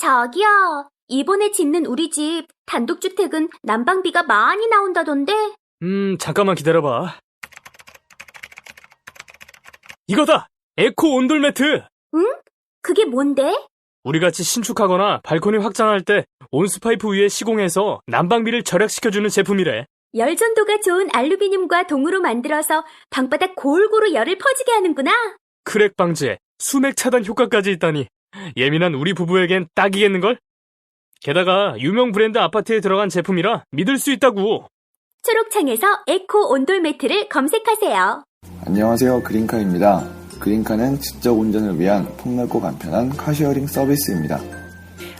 저기요, 이번에 짓는 우리 집 단독주택은 난방비가 많이 나온다던데? 잠깐만 기다려봐. 이거다! 에코 온돌 매트! 응? 그게 뭔데? 우리같이 신축하거나 발코니 확장할 때 온수파이프 위에 시공해서 난방비를 절약시켜주는 제품이래. 열전도가 좋은 알루미늄과 동으로 만들어서 방바닥 골고루 열을 퍼지게 하는구나. 크랙 방지에 수맥 차단 효과까지 있다니 예민한 우리 부부에겐 딱이겠는걸? 게다가 유명 브랜드 아파트에 들어간 제품이라 믿을 수 있다고. 초록창에서 에코 온돌 매트를 검색하세요. 안녕하세요. 그린카입니다. 그린카는 지적 운전을 위한 폭넓고 간편한 카쉐어링 서비스입니다.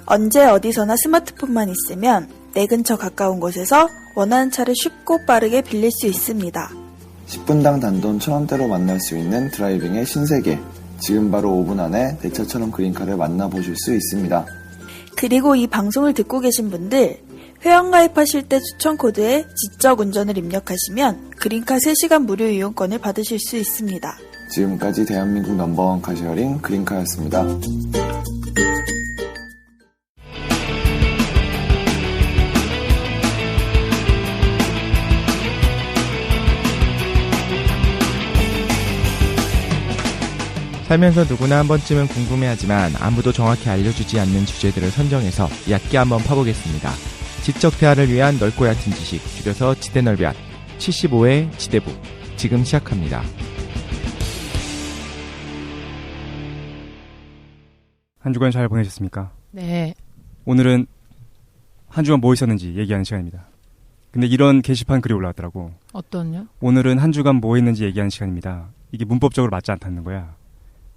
언제 어디서나 스마트폰만 있으면 내 근처 가까운 곳에서 원하는 차를 쉽고 빠르게 빌릴 수 있습니다. 10분당 단돈 1,000원대로 만날 수 있는 드라이빙의 신세계. 지금 바로 5분 안에 내 차처럼 그린카를 만나보실 수 있습니다. 그리고 이 방송을 듣고 계신 분들, 회원가입하실 때 추천 코드에 지적 운전을 입력하시면 그린카 3시간 무료 이용권을 받으실 수 있습니다. 지금까지 대한민국 넘버원 카쉐어링 그린카였습니다. 살면서 누구나 한 번쯤은 궁금해하지만 아무도 정확히 알려주지 않는 주제들을 선정해서 얕게 한번 파보겠습니다. 지적 대화를 위한 넓고 얕은 지식, 줄여서 지대넓이앗 75회 지대부, 지금 시작합니다. 한 주간 잘 보내셨습니까? 네. 오늘은 한 주간 뭐 있었는지 얘기하는 시간입니다. 근데 이런 게시판 글이 올라왔더라고. 어떤요? 오늘은 한 주간 뭐 했는지 얘기하는 시간입니다. 이게 문법적으로 맞지 않다는 거야.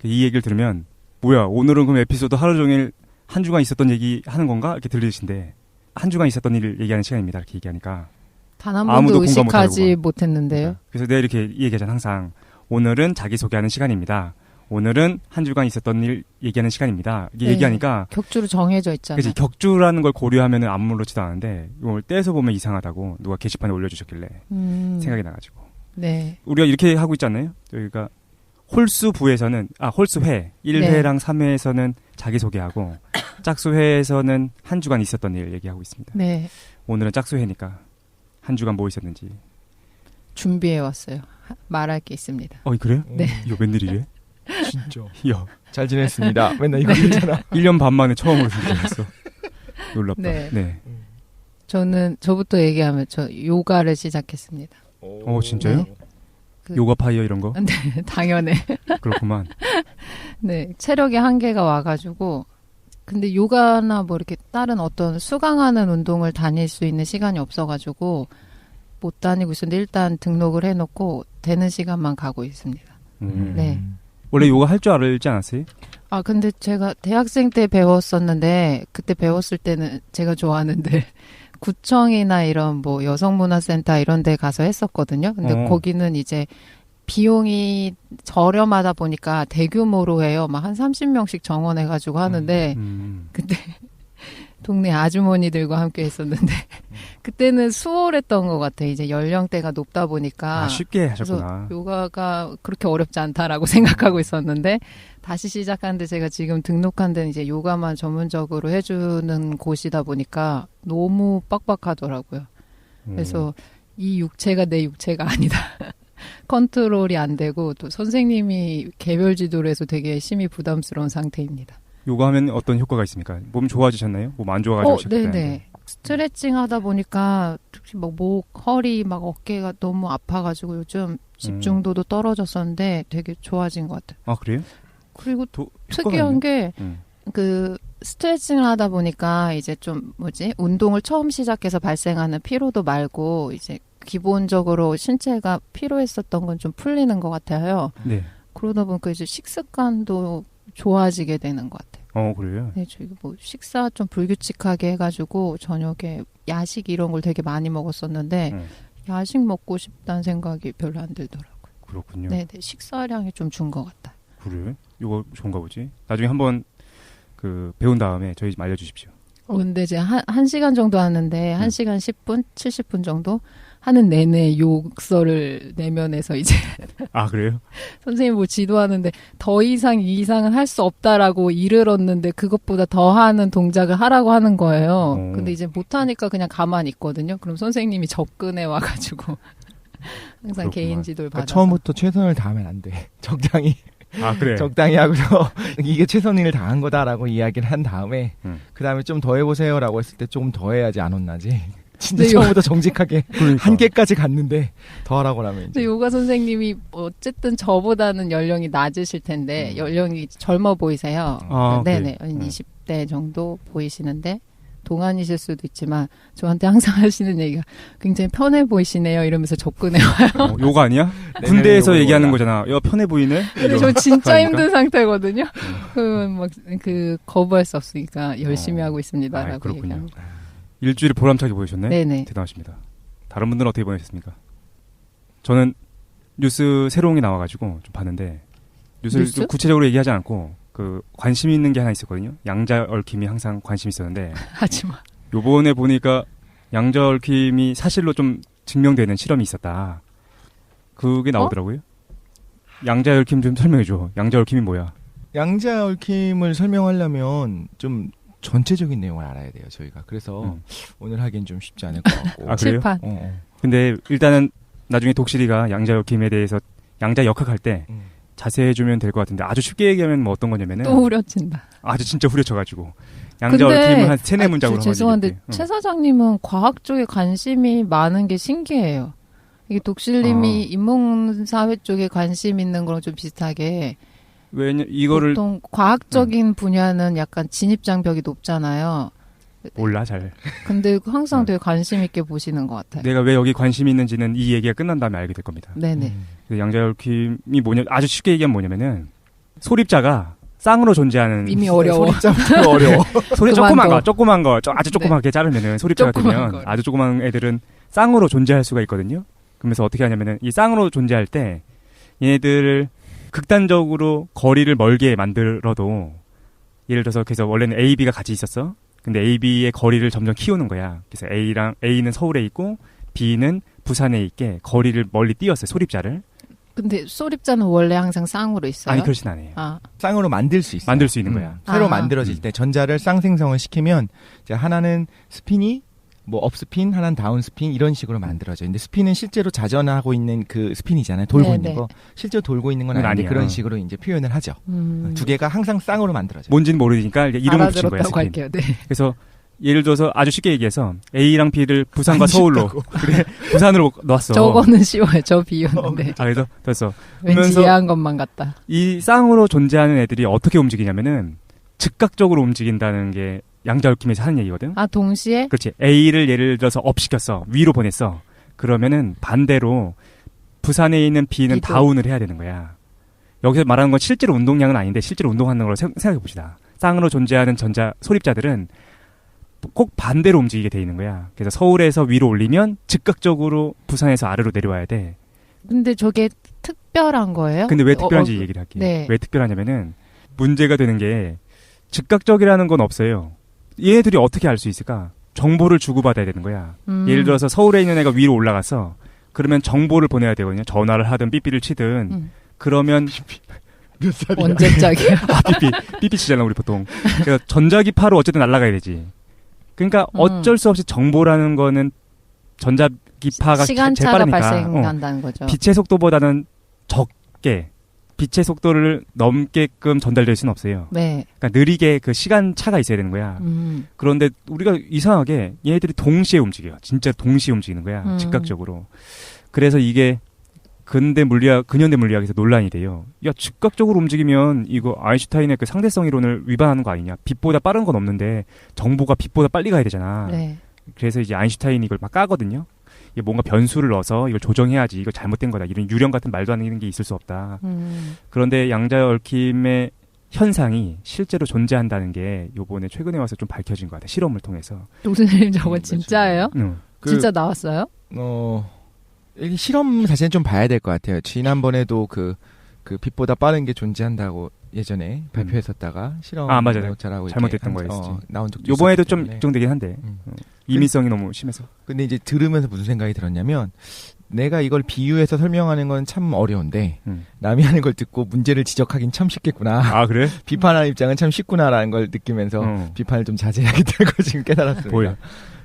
이 얘기를 들으면 뭐야, 오늘은 그럼 에피소드 하루 종일 한 주간 있었던 얘기 하는 건가? 이렇게 들리시는데 한 주간 있었던 일을 얘기하는 시간입니다. 이렇게 얘기하니까 단 한 번도 의식하지 못했는데요. 그래서 내가 이렇게 얘기하잖아. 항상 오늘은 자기소개하는 시간입니다. 오늘은 한 주간 있었던 일 얘기하는 시간입니다. 이게 네, 얘기하니까 격주로 정해져 있잖아요. 그치, 격주라는 걸 고려하면 아무렇지도 않은데 이걸 떼서 보면 이상하다고 누가 게시판에 올려주셨길래 생각이 나가지고. 네. 우리가 이렇게 하고 있지 않나요? 저희가 홀수부에서는 홀수회 1회랑 3회에서는 자기소개하고 짝수회에서는 한 주간 있었던 일 얘기하고 있습니다. 네. 오늘은 짝수회니까 한 주간 뭐 있었는지 준비해왔어요. 말할 게 있습니다. 그래요? 네. 이거 웬일이래? 진짜. 야, 잘 지냈습니다. 맨날 이거 있잖아. 1년 반 만에 처음으로 준비했어. 놀랍다. 네. 저부터 얘기하면 저 요가를 시작했습니다. 진짜요? 네. 요가 파이어 이런 거? 네, 당연해. 그렇구만. 네, 체력의 한계가 와가지고, 근데 요가나 뭐 이렇게 다른 어떤 수강하는 운동을 다닐 수 있는 시간이 없어가지고 못 다니고 있었는데 일단 등록을 해놓고 되는 시간만 가고 있습니다. 네. 원래 요가 할 줄 알지 않았어요? 근데 제가 대학생 때 배웠었는데 그때 배웠을 때는 제가 좋아하는데 구청이나 이런 뭐 여성문화센터 이런 데 가서 했었거든요. 근데 거기는 이제 비용이 저렴하다 보니까 대규모로 해요. 막 한 30명씩 정원해가지고 하는데 근데 동네 아주머니들과 함께 했었는데 그때는 수월했던 것 같아요. 이제 연령대가 높다 보니까 쉽게 하셨구나. 그래서 요가가 그렇게 어렵지 않다라고 생각하고 있었는데 다시 시작하는데 제가 지금 등록한 데는 이제 요가만 전문적으로 해주는 곳이다 보니까 너무 빡빡하더라고요. 그래서 이 육체가 내 육체가 아니다. 컨트롤이 안 되고 또 선생님이 개별 지도를 해서 되게 심히 부담스러운 상태입니다. 요가 하면 어떤 효과가 있습니까? 몸 좋아지셨나요? 몸 안 좋아가지고 시작했다는데. 네네. 스트레칭 하다 보니까 특히 막 목, 허리, 막 어깨가 너무 아파가지고 요즘 집중도도 떨어졌었는데 되게 좋아진 것 같아요. 그래요? 그리고 특이한 게 그 스트레칭을 하다 보니까 이제 좀 운동을 처음 시작해서 발생하는 피로도 말고 이제 기본적으로 신체가 피로했었던 건 좀 풀리는 것 같아요. 네. 그러다 보니까 이제 식습관도 좋아지게 되는 것 같아요. 그래요? 네, 저희 뭐 식사 좀 불규칙하게 해가지고 저녁에 야식 이런 걸 되게 많이 먹었었는데 야식 먹고 싶다는 생각이 별로 안 들더라고요. 그렇군요. 네, 식사량이 좀 준 것 같아요. 그래요? 이거 좋은가 보지? 나중에 한번 배운 다음에 저희 좀 알려주십시오. 근데 이제 한 시간 정도 하는데 1시간 10분, 70분 정도 하는 내내 욕설을 내면에서 이제 아, 그래요? 선생님 뭐 지도하는데 더 이상 이 이상은 할 수 없다라고 이르렀는데 그것보다 더 하는 동작을 하라고 하는 거예요. 근데 이제 못하니까 그냥 가만히 있거든요. 그럼 선생님이 접근해 와가지고 항상 그렇구만. 개인 지도를 그러니까 받아서. 처음부터 최선을 다하면 안 돼. 적당히 아, 그래. 적당히 하고서 이게 최선을 다한 거다라고 이야기를 한 다음에 그 다음에 좀 더 해보세요라고 했을 때 조금 더 해야지 안 혼나지. 진짜 네, 처음부터 정직하게 그러니까. 한계까지 갔는데 더 하라고 하면 근데 이제. 요가 선생님이 어쨌든 저보다는 연령이 낮으실 텐데 연령이 젊어 보이세요. 아, 네네. 그래. 20대 정도 보이시는데 동안이실 수도 있지만 저한테 항상 하시는 얘기가 굉장히 편해 보이시네요. 이러면서 접근해 와요. 요가 아니야? 네, 군대에서 요가, 얘기하는 요가. 거잖아. 야, 편해 보이네? 근데 저 진짜 그러니까? 힘든 상태거든요. 그러면 막 그 거부할 수 없으니까 열심히 하고 있습니다라고 그렇군요. 얘기합니다. 일주일을 보람차게 보내셨네? 네네. 대단하십니다. 다른 분들은 어떻게 보내셨습니까? 저는 뉴스 새로운 게 나와가지고 좀 봤는데 뉴스를 뉴스? 좀 구체적으로 얘기하지 않고 그 관심 있는 게 하나 있었거든요. 양자 얽힘이 항상 관심 있었는데 하지마. 요번에 보니까 양자 얽힘이 사실로 좀 증명되는 실험이 있었다. 그게 나오더라고요. 양자 얽힘 좀 설명해줘. 양자 얽힘이 뭐야? 양자 얽힘을 설명하려면 좀 전체적인 내용을 알아야 돼요, 저희가. 그래서 오늘 하기엔 좀 쉽지 않을 것 같고. 아, 그래요? 칠판. 근데 일단은 나중에 독실이가 양자 얽힘에 대해서 양자 역학할 때 자세히 해주면 될 것 같은데 아주 쉽게 얘기하면 뭐 어떤 거냐면은 또 후려친다. 아주 진짜 후려쳐가지고 양자 근데 얽힘을 한 3-4문장으로 죄송한데 최 사장님은 과학 쪽에 관심이 많은 게 신기해요. 이게 독실님이 인문사회 쪽에 관심 있는 거랑 좀 비슷하게 왜냐 이거를 보통 과학적인 분야는 약간 진입장벽이 높잖아요. 몰라 잘. 근데 항상 되게 관심 있게 보시는 것 같아요. 내가 왜 여기 관심이 있는지는 이 얘기가 끝난 다음에 알게 될 겁니다. 네네. 양자 얽힘이 뭐냐 아주 쉽게 얘기하면 뭐냐면은 소립자가 쌍으로 존재하는 이미 어려워. 소립자부터 어려워. 소리 그만둬. 조그만 거 아주 조그맣게 자르면은 소립자가 조그만 되면 거. 아주 조그만 애들은 쌍으로 존재할 수가 있거든요. 그러면서 어떻게 하냐면은 이 쌍으로 존재할 때 얘네들을 극단적으로 거리를 멀게 만들어도 예를 들어서 그래서 원래는 A, B가 같이 있었어. 근데 A, B의 거리를 점점 키우는 거야. 그래서 A는 서울에 있고 B는 부산에 있게 거리를 멀리 띄웠어요. 소립자를. 근데 소립자는 원래 항상 쌍으로 있어요? 아니 그렇진 않아요. 아, 쌍으로 만들 수 있어요. 만들 수 있는 거야. 새로 아. 만들어질 때 전자를 쌍생성을 시키면 이제 하나는 스핀이 뭐 업스핀, 하나는 다운스핀 이런 식으로 만들어져요. 근데 스핀은 실제로 자전하고 있는 그 스핀이잖아요. 돌고 네네. 있는 거. 실제로 돌고 있는 건 그건 아닌데 아니야. 그런 식으로 이제 표현을 하죠. 두 개가 항상 쌍으로 만들어져요. 뭔지는 모르니까 이제 이름을 붙인 거야. 알아들었다고 스핀. 할게요. 네. 그래서 예를 들어서 아주 쉽게 얘기해서 A랑 B를 부산과 안 서울로 그래 부산으로 놨어. 저거는 쉬워요. 저 비유는데. 아 그래서 됐어. 왠지 그러면서 이해한 것만 같다. 이 쌍으로 존재하는 애들이 어떻게 움직이냐면은 즉각적으로 움직인다는 게 양자 얽힘에서 하는 얘기거든. 아, 동시에? 그렇지. A를 예를 들어서 업 시켰어. 위로 보냈어. 그러면은 반대로 부산에 있는 B는 B도. 다운을 해야 되는 거야. 여기서 말하는 건 실제로 운동량은 아닌데 실제로 운동하는 걸 생각해 봅시다. 쌍으로 존재하는 전자 소립자들은 꼭 반대로 움직이게 돼 있는 거야. 그래서 서울에서 위로 올리면 즉각적으로 부산에서 아래로 내려와야 돼. 근데 저게 특별한 거예요? 근데 왜 특별한지 얘기를 할게. 네. 왜 특별하냐면은 문제가 되는 게 즉각적이라는 건 없어요. 얘네들이 어떻게 알 수 있을까? 정보를 주고받아야 되는 거야. 예를 들어서 서울에 있는 애가 위로 올라갔어. 그러면 정보를 보내야 되거든요. 전화를 하든 삐삐를 치든. 그러면 몇 살이야? 언제 짝이야? 삐삐 치잖아 우리 보통. 그러니까 전자기파로 어쨌든 날아가야 되지. 그러니까 어쩔 수 없이 정보라는 거는 전자기파가 제일 시간차가 빠르니까 발생한다는 거죠. 빛의 속도보다는 적게 빛의 속도를 넘게끔 전달될 수는 없어요. 네. 그러니까 느리게 그 시간 차가 있어야 되는 거야. 그런데 우리가 이상하게 얘네들이 동시에 움직여요. 진짜 동시에 움직이는 거야. 즉각적으로. 그래서 이게 근현대 물리학에서 논란이 돼요. 야, 즉각적으로 움직이면 이거 아인슈타인의 그 상대성 이론을 위반하는 거 아니냐. 빛보다 빠른 건 없는데 정보가 빛보다 빨리 가야 되잖아. 네. 그래서 이제 아인슈타인이 이걸 막 까거든요. 이게 뭔가 변수를 넣어서 이걸 조정해야지 이거 잘못된 거다. 이런 유령 같은 말도 안 되는 게 있을 수 없다. 그런데 양자 얽힘의 현상이 실제로 존재한다는 게 요번에 최근에 와서 좀 밝혀진 것 같아요. 실험을 통해서. 교수님 저거 진짜예요? 진짜 나왔어요? 이 실험 자체는 좀 봐야 될 것 같아요. 지난번에도 그 빛보다 빠른 게 존재한다고 예전에 발표했었다가 실험 맞아요. 잘하고 잘못됐던 거 있었지. 나온 적도 요번에도 있었기 좀 때문에. 걱정되긴 한데. 이민성이 너무 심해서. 근데 이제 들으면서 무슨 생각이 들었냐면 내가 이걸 비유해서 설명하는 건 참 어려운데 남이 하는 걸 듣고 문제를 지적하긴 참 쉽겠구나. 아 그래? 비판하는 입장은 참 쉽구나라는 걸 느끼면서 비판을 좀 자제해야겠다는 걸 지금 깨달았습니다. 보여.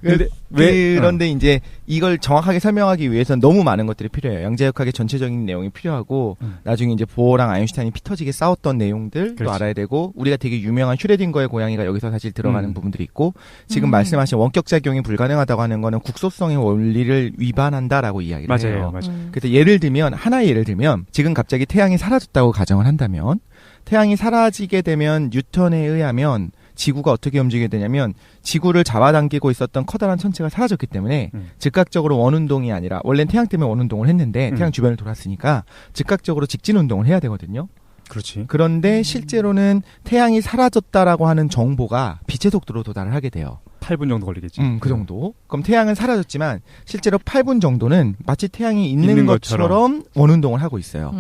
근데 그런데 이제 이걸 정확하게 설명하기 위해서는 너무 많은 것들이 필요해요. 양자역학의 전체적인 내용이 필요하고 나중에 이제 보어랑 아인슈타인이 피 터지게 싸웠던 내용들도 그렇지. 알아야 되고 우리가 되게 유명한 슈레딩거의 고양이가 여기서 사실 들어가는 부분들이 있고 지금 말씀하신 원격작용이 불가능하다고 하는 거는 국소성의 원리를 위반한다라고 이야기를 해요. 맞아요. 그래서 하나의 예를 들면 지금 갑자기 태양이 사라졌다고 가정을 한다면 태양이 사라지게 되면 뉴턴에 의하면 지구가 어떻게 움직이게 되냐면 지구를 잡아당기고 있었던 커다란 천체가 사라졌기 때문에 즉각적으로 원운동이 아니라 원래는 태양 때문에 원운동을 했는데 태양 주변을 돌았으니까 즉각적으로 직진운동을 해야 되거든요. 그렇지. 그런데 실제로는 태양이 사라졌다라고 하는 정보가 빛의 속도로 도달을 하게 돼요. 8분 정도 걸리겠지. 그 정도. 그럼 태양은 사라졌지만 실제로 8분 정도는 마치 태양이 있는 것처럼 원운동을 하고 있어요.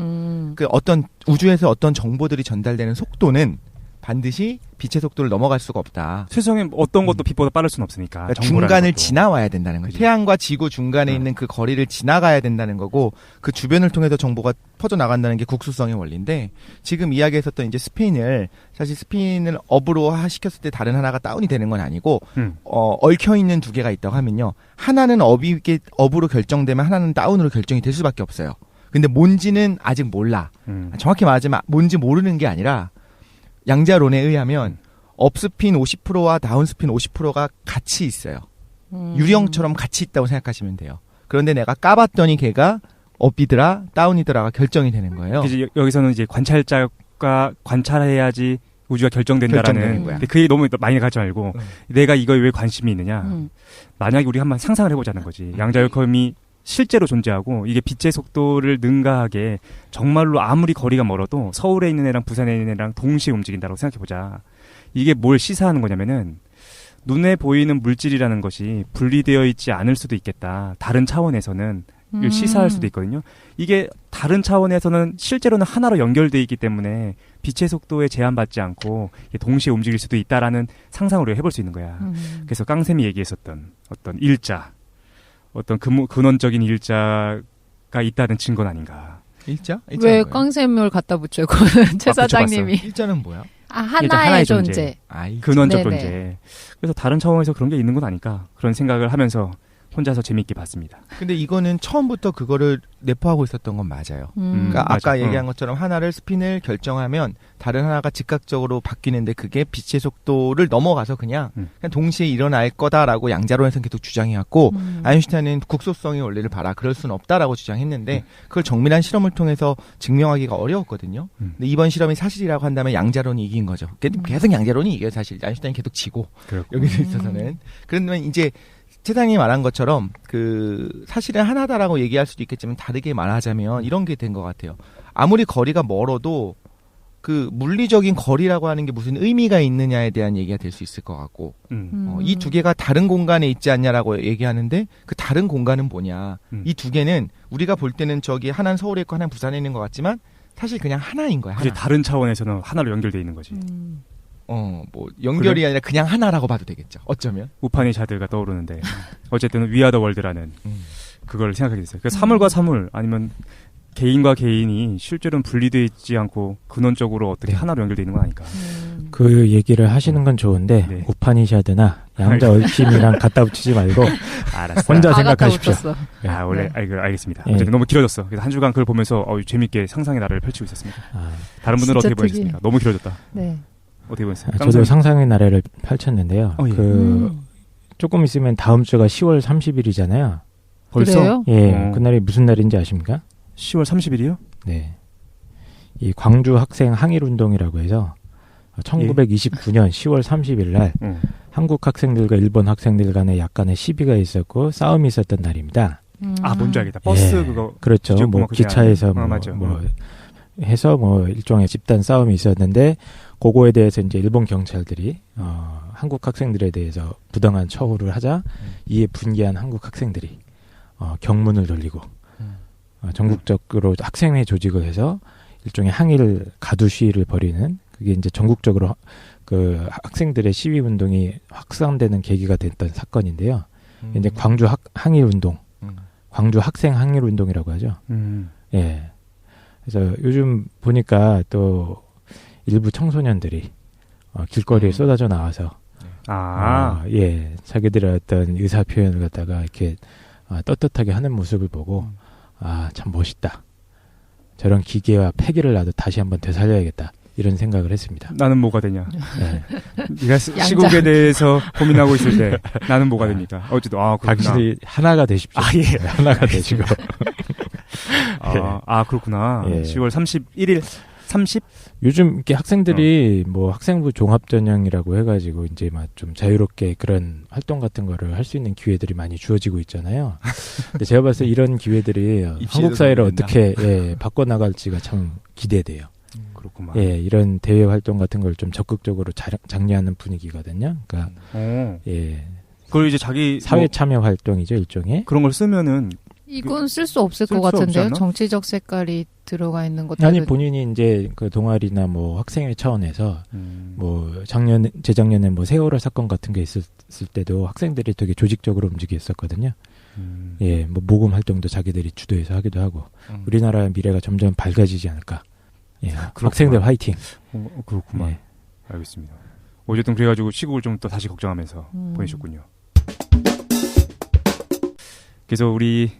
그 어떤 우주에서 어떤 정보들이 전달되는 속도는 반드시 빛의 속도를 넘어갈 수가 없다. 세상에 어떤 것도 빛보다 빠를 수는 없으니까. 그러니까 중간을 지나와야 된다는 거예요. 태양과 지구 중간에 있는 그 거리를 지나가야 된다는 거고 그 주변을 통해서 정보가 퍼져나간다는 게 국수성의 원리인데 지금 이야기했었던 이제 스핀을 업으로 시켰을 때 다른 하나가 다운이 되는 건 아니고 얽혀있는 두 개가 있다고 하면요. 하나는 업으로 결정되면 하나는 다운으로 결정이 될 수밖에 없어요. 근데 뭔지는 아직 몰라. 정확히 말하자면 뭔지 모르는 게 아니라 양자론에 의하면 업스핀 50%와 다운스핀 50%가 같이 있어요. 유령처럼 같이 있다고 생각하시면 돼요. 그런데 내가 까봤더니 걔가 업이더라 다운이더라가 결정이 되는 거예요. 이제 여기서는 이제 관찰자가 관찰해야지 우주가 결정된다라는 거야. 근데 그게 너무 많이 가지 말고 내가 이거에 왜 관심이 있느냐. 만약에 우리 한번 상상을 해보자는 거지. 양자역학이 실제로 존재하고 이게 빛의 속도를 능가하게 정말로 아무리 거리가 멀어도 서울에 있는 애랑 부산에 있는 애랑 동시에 움직인다고 생각해보자. 이게 뭘 시사하는 거냐면은 눈에 보이는 물질이라는 것이 분리되어 있지 않을 수도 있겠다. 다른 차원에서는 시사할 수도 있거든요. 이게 다른 차원에서는 실제로는 하나로 연결되어 있기 때문에 빛의 속도에 제한받지 않고 동시에 움직일 수도 있다라는 상상을 우리가 해볼 수 있는 거야. 그래서 깡쌤이 얘기했었던 어떤 일자 어떤 근원적인 일자가 있다는 증거는 아닌가. 일자? 왜 깡샘을 갖다 붙여요? 그거는 최 사장님이. 일자는 뭐야? 하나의 존재. 근원적 네네. 존재. 그래서 다른 차원에서 그런 게 있는 건 아닐까. 그런 생각을 하면서 혼자서 재미있게 봤습니다. 근데 이거는 처음부터 그거를 내포하고 있었던 건 맞아요. 그러니까 아까 맞아. 얘기한 것처럼 하나를 스핀을 결정하면 다른 하나가 즉각적으로 바뀌는데 그게 빛의 속도를 넘어가서 그냥 동시에 일어날 거다라고 양자론에서는 계속 주장해왔고 아인슈타인은 국소성의 원리를 봐라. 그럴 수는 없다라고 주장했는데 그걸 정밀한 실험을 통해서 증명하기가 어려웠거든요. 근데 이번 실험이 사실이라고 한다면 양자론이 이긴 거죠. 계속 양자론이 이겨요. 사실 아인슈타인이 계속 지고 여기서 있어서는. 그러면 이제 최장님이 말한 것처럼 사실은 하나다라고 얘기할 수도 있겠지만 다르게 말하자면 이런 게 된 것 같아요. 아무리 거리가 멀어도 그 물리적인 거리라고 하는 게 무슨 의미가 있느냐에 대한 얘기가 될 수 있을 것 같고 이 두 개가 다른 공간에 있지 않냐라고 얘기하는데 그 다른 공간은 뭐냐. 이 두 개는 우리가 볼 때는 저기 하나는 서울에 있고 하나는 부산에 있는 것 같지만 사실 그냥 하나인 거야. 이제 하나. 다른 차원에서는 하나로 연결되어 있는 거지. 연결이 아니라 그냥 하나라고 봐도 되겠죠. 어쩌면. 우파니샤드가 떠오르는데 어쨌든 위아더 월드라는 그걸 생각하게 됐어요. 그래서 사물과 사물 아니면 개인과 개인이 실제로는 분리되어 있지 않고 근원적으로 어떻게 하나로 연결되어 있는 건 아닐까. 그 얘기를 하시는 건 좋은데 우파니샤드나 양자 얽힘이랑 갖다 붙이지 말고 알았어. 혼자 생각하십시오. 원래 알겠습니다. 어쨌든 너무 길어졌어. 그래서 한 주간 그걸 보면서 재밌게 상상의 나래를 펼치고 있었습니다. 다른 분들은 어떻게 보셨습니까? 너무 길어졌다. 네. 어떻게 보셨어요? 저도 상상의 나래를 펼쳤는데요. 조금 있으면 다음 주가 10월 30일이잖아요. 벌써? 그래요? 예, 그날이 무슨 날인지 아십니까? 10월 30일이요? 네. 이 광주 학생 항일운동이라고 해서 1929년 10월 30일 날 한국 학생들과 일본 학생들 간에 약간의 시비가 있었고 싸움이 있었던 날입니다. 뭔지 알겠다. 버스 예, 그거. 그렇죠. 기차에서 맞아. 해서 일종의 집단 싸움이 있었는데 그거에 대해서 이제 일본 경찰들이 한국 학생들에 대해서 부당한 처우를 하자 이에 분개한 한국 학생들이 경문을 돌리고 전국적으로 학생회 조직을 해서 일종의 항일 가두 시위를 벌이는 그게 이제 전국적으로 그 학생들의 시위 운동이 확산되는 계기가 됐던 사건인데요. 이제 광주 항일 운동, 광주 학생 항일 운동이라고 하죠. 예. 그래서 요즘 보니까 또 일부 청소년들이 길거리에 쏟아져 나와서 예, 자기들의 어떤 의사 표현을 갖다가 이렇게 떳떳하게 하는 모습을 보고 참 멋있다. 저런 기계와 패기를 나도 다시 한번 되살려야겠다. 이런 생각을 했습니다. 나는 뭐가 되냐? 네. 네가 시국에 대해서 고민하고 있을 때 나는 뭐가 됩니까? 어쨌든 그렇구나. 확실히 하나가 되십시오. 예. 하나가 되시고. 그렇구나. 예. 10월 31일 30? 요즘 이렇게 학생들이 뭐 학생부 종합전형이라고 해가지고 이제 막 좀 자유롭게 그런 활동 같은 거를 할 수 있는 기회들이 많이 주어지고 있잖아요. 근데 제가 봤을 때 이런 기회들이 한국 사회를 어떻게 바꿔나갈지가 참 기대돼요. 그렇구만. 예, 이런 대외 활동 같은 걸 좀 적극적으로 장려하는 분위기거든요. 그러니까 예, 그걸 이제 자기 사회 참여 활동이죠, 일종의. 그런 걸 쓰면은 이건 쓸 수 없을 것 쓸수 없지 같은데요. 않나? 정치적 색깔이 들어가 있는 것들은. 아니 본인이 이제 그 동아리나 뭐 학생회 차원에서 뭐 재작년에 뭐 세월호 사건 같은 게 있었을 때도 학생들이 되게 조직적으로 움직였었거든요. 예, 뭐 모금 활동도 자기들이 주도해서 하기도 하고 우리나라의 미래가 점점 밝아지지 않을까. 예, 학생들 화이팅. 그렇구만. 예. 알겠습니다. 어쨌든 그래가지고 시국을 좀 또 다시 걱정하면서 보내셨군요. 그래서 우리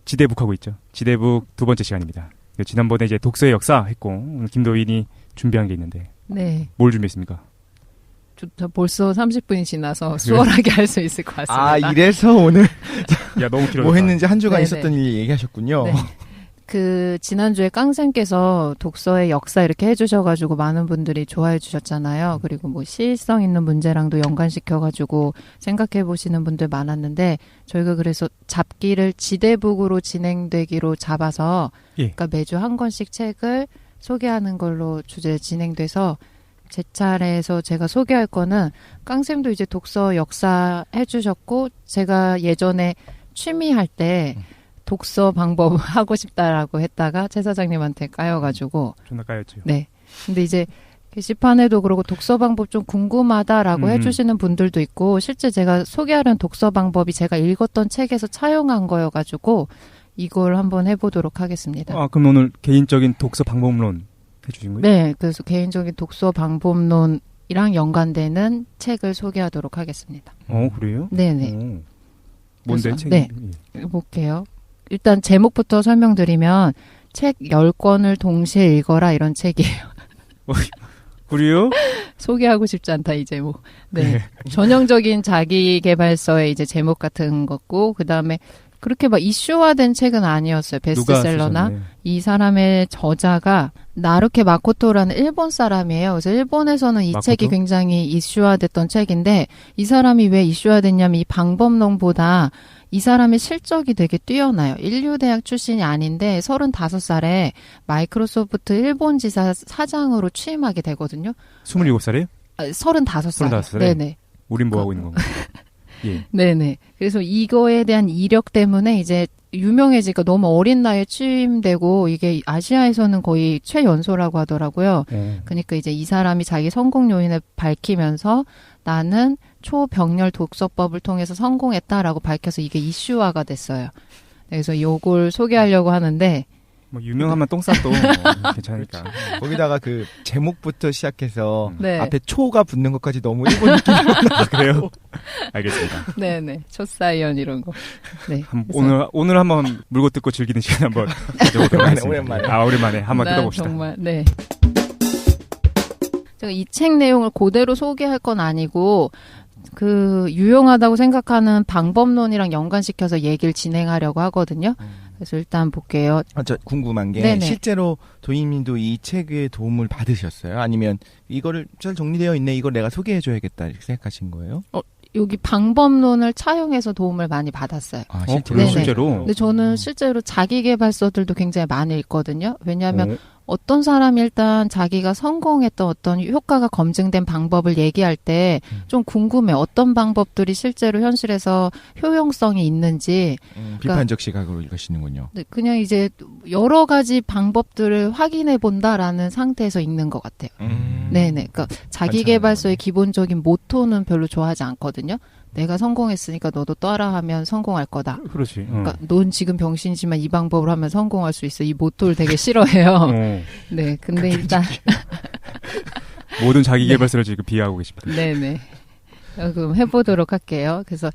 지대북하고 있죠. 지대북 두 번째 시간입니다. 지난번에 이제 독서의 역사 했고 오늘 김도인이 준비한 게 있는데 네. 뭘 준비했습니까? 좋다. 벌써 30분이 지나서 수월하게 할 수 있을 것 같습니다. 이래서 오늘 야 너무 길어. 뭐 했는지 한 주간 네네. 있었던 일 얘기하셨군요. 네. 그 지난주에 깡쌤께서 독서의 역사 이렇게 해주셔가지고 많은 분들이 좋아해 주셨잖아요. 그리고 뭐 시일성 있는 문제랑도 연관시켜가지고 생각해 보시는 분들 많았는데 저희가 그래서 잡기를 지대북으로 진행되기로 잡아서 그러니까 매주 한 권씩 책을 소개하는 걸로 주제 진행돼서 제 차례에서 제가 소개할 거는 깡쌤도 이제 독서 역사 해주셨고 제가 예전에 취미할 때 독서 방법 하고 싶다라고 했다가 최 사장님한테 까여가지고 존나 까였죠. 네. 근데 이제 게시판에도 그러고 독서 방법 좀 궁금하다라고 해주시는 분들도 있고 실제 제가 소개하는 독서 방법이 제가 읽었던 책에서 차용한 거여가지고 이걸 한번 해보도록 하겠습니다. 그럼 오늘 개인적인 독서 방법론 해주신 거예요? 네. 그래서 개인적인 독서 방법론이랑 연관되는 책을 소개하도록 하겠습니다. 그래요? 네네. 뭔데 책이? 네. 볼게요. 일단 제목부터 설명드리면 책 10권을 동시에 읽어라 이런 책이에요. 그래요? 소개하고 싶지 않다 이 제목. 네. 전형적인 자기계발서의 이제 제목 같은 거고 그다음에 그렇게 막 이슈화된 책은 아니었어요. 베스트셀러나 이 사람의 저자가 나루케 마코토라는 일본 사람이에요. 그래서 일본에서는 이 책이 굉장히 이슈화됐던 책인데 이 사람이 왜 이슈화됐냐면 이 방법론보다 이 사람의 실적이 되게 뛰어나요. 인류대학 출신이 아닌데 35살에 마이크로소프트 일본 지사 사장으로 취임하게 되거든요. 27살이에요? 35살. 네네. 우린 뭐 하고 있는 건가? 예. 네네. 그래서 이거에 대한 이력 때문에 이제 유명해지니까 너무 어린 나이에 취임되고 이게 아시아에서는 거의 최연소라고 하더라고요. 그러니까 이제 이 사람이 자기 성공 요인을 밝히면서 나는 초병렬 독서법을 통해서 성공했다라고 밝혀서 이게 이슈화가 됐어요. 그래서 요걸 소개하려고 하는데 뭐 유명하면 똥 싸도 괜찮으니까. 거기다가 그 제목부터 시작해서 네. 앞에 초가 붙는 것까지 너무 일본 느낌이 나. 그래요? 알겠습니다. 네네. 초사이언 이런 거. 네. 오늘 한번 물고 뜯고 즐기는 시간 한번 가져보도록 하겠습니다. 오랜만에 한번 뜯어봅시다. 정말 네. 제가 이 책 내용을 그대로 소개할 건 아니고 그 유용하다고 생각하는 방법론이랑 연관시켜서 얘기를 진행하려고 하거든요. 그래서 일단 볼게요. 저 궁금한 게 네네. 실제로 도희님도 이 책의 도움을 받으셨어요? 아니면 이거를 잘 정리되어 있네, 이걸 내가 소개해줘야겠다 이렇게 생각하신 거예요? 여기 방법론을 차용해서 도움을 많이 받았어요. 실제로? 네네. 실제로? 근데 저는 실제로 자기계발서들도 굉장히 많이 읽거든요. 왜냐하면 어떤 사람이 일단 자기가 성공했던 어떤 효과가 검증된 방법을 얘기할 때 좀 궁금해. 어떤 방법들이 실제로 현실에서 효용성이 있는지. 비판적 시각으로 읽으시는군요. 네, 그냥 이제 여러 가지 방법들을 확인해 본다라는 상태에서 읽는 것 같아요. 네네. 그러니까 자기계발서의 기본적인 모토는 별로 좋아하지 않거든요. 내가 성공했으니까 너도 따라하면 성공할 거다. 그렇지. 그러니까 넌 지금 병신이지만 이 방법으로 하면 성공할 수 있어. 이 모토를 되게 싫어해요. 네, 근데 일단 모든 자기계발서를 지금 비하하고 계십니다. 네네. 그럼 해보도록 할게요. 그래서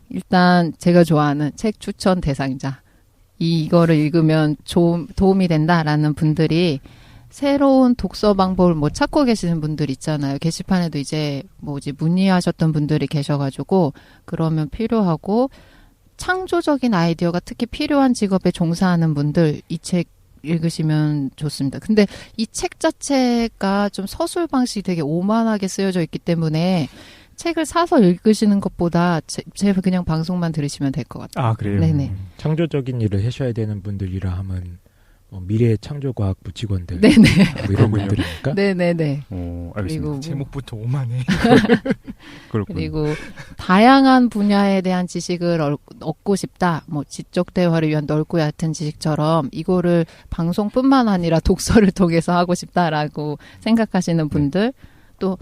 일단 제가 좋아하는 책 추천 대상자. 이거를 읽으면 도움이 된다라는 분들이 새로운 독서 방법을 뭐 찾고 계시는 분들 있잖아요. 게시판에도 이제 문의하셨던 분들이 계셔가지고 그러면 필요하고 창조적인 아이디어가 특히 필요한 직업에 종사하는 분들 이 책 읽으시면 좋습니다. 근데 이 책 자체가 좀 서술 방식이 되게 오만하게 쓰여져 있기 때문에 책을 사서 읽으시는 것보다 제 그냥 방송만 들으시면 될 것 같아요. 아, 그래요? 네네. 창조적인 일을 하셔야 되는 분들이라 하면 미래 창조과학부 직원들 네네. 뭐 이런 분들이니까. 네네네. 알겠습니다. 그리고 제목부터 오만해. 그렇군요. 그리고 다양한 분야에 대한 지식을 얻고 싶다. 뭐 지적 대화를 위한 넓고 얕은 지식처럼 이거를 방송뿐만 아니라 독서를 통해서 하고 싶다라고 생각하시는 분들, 또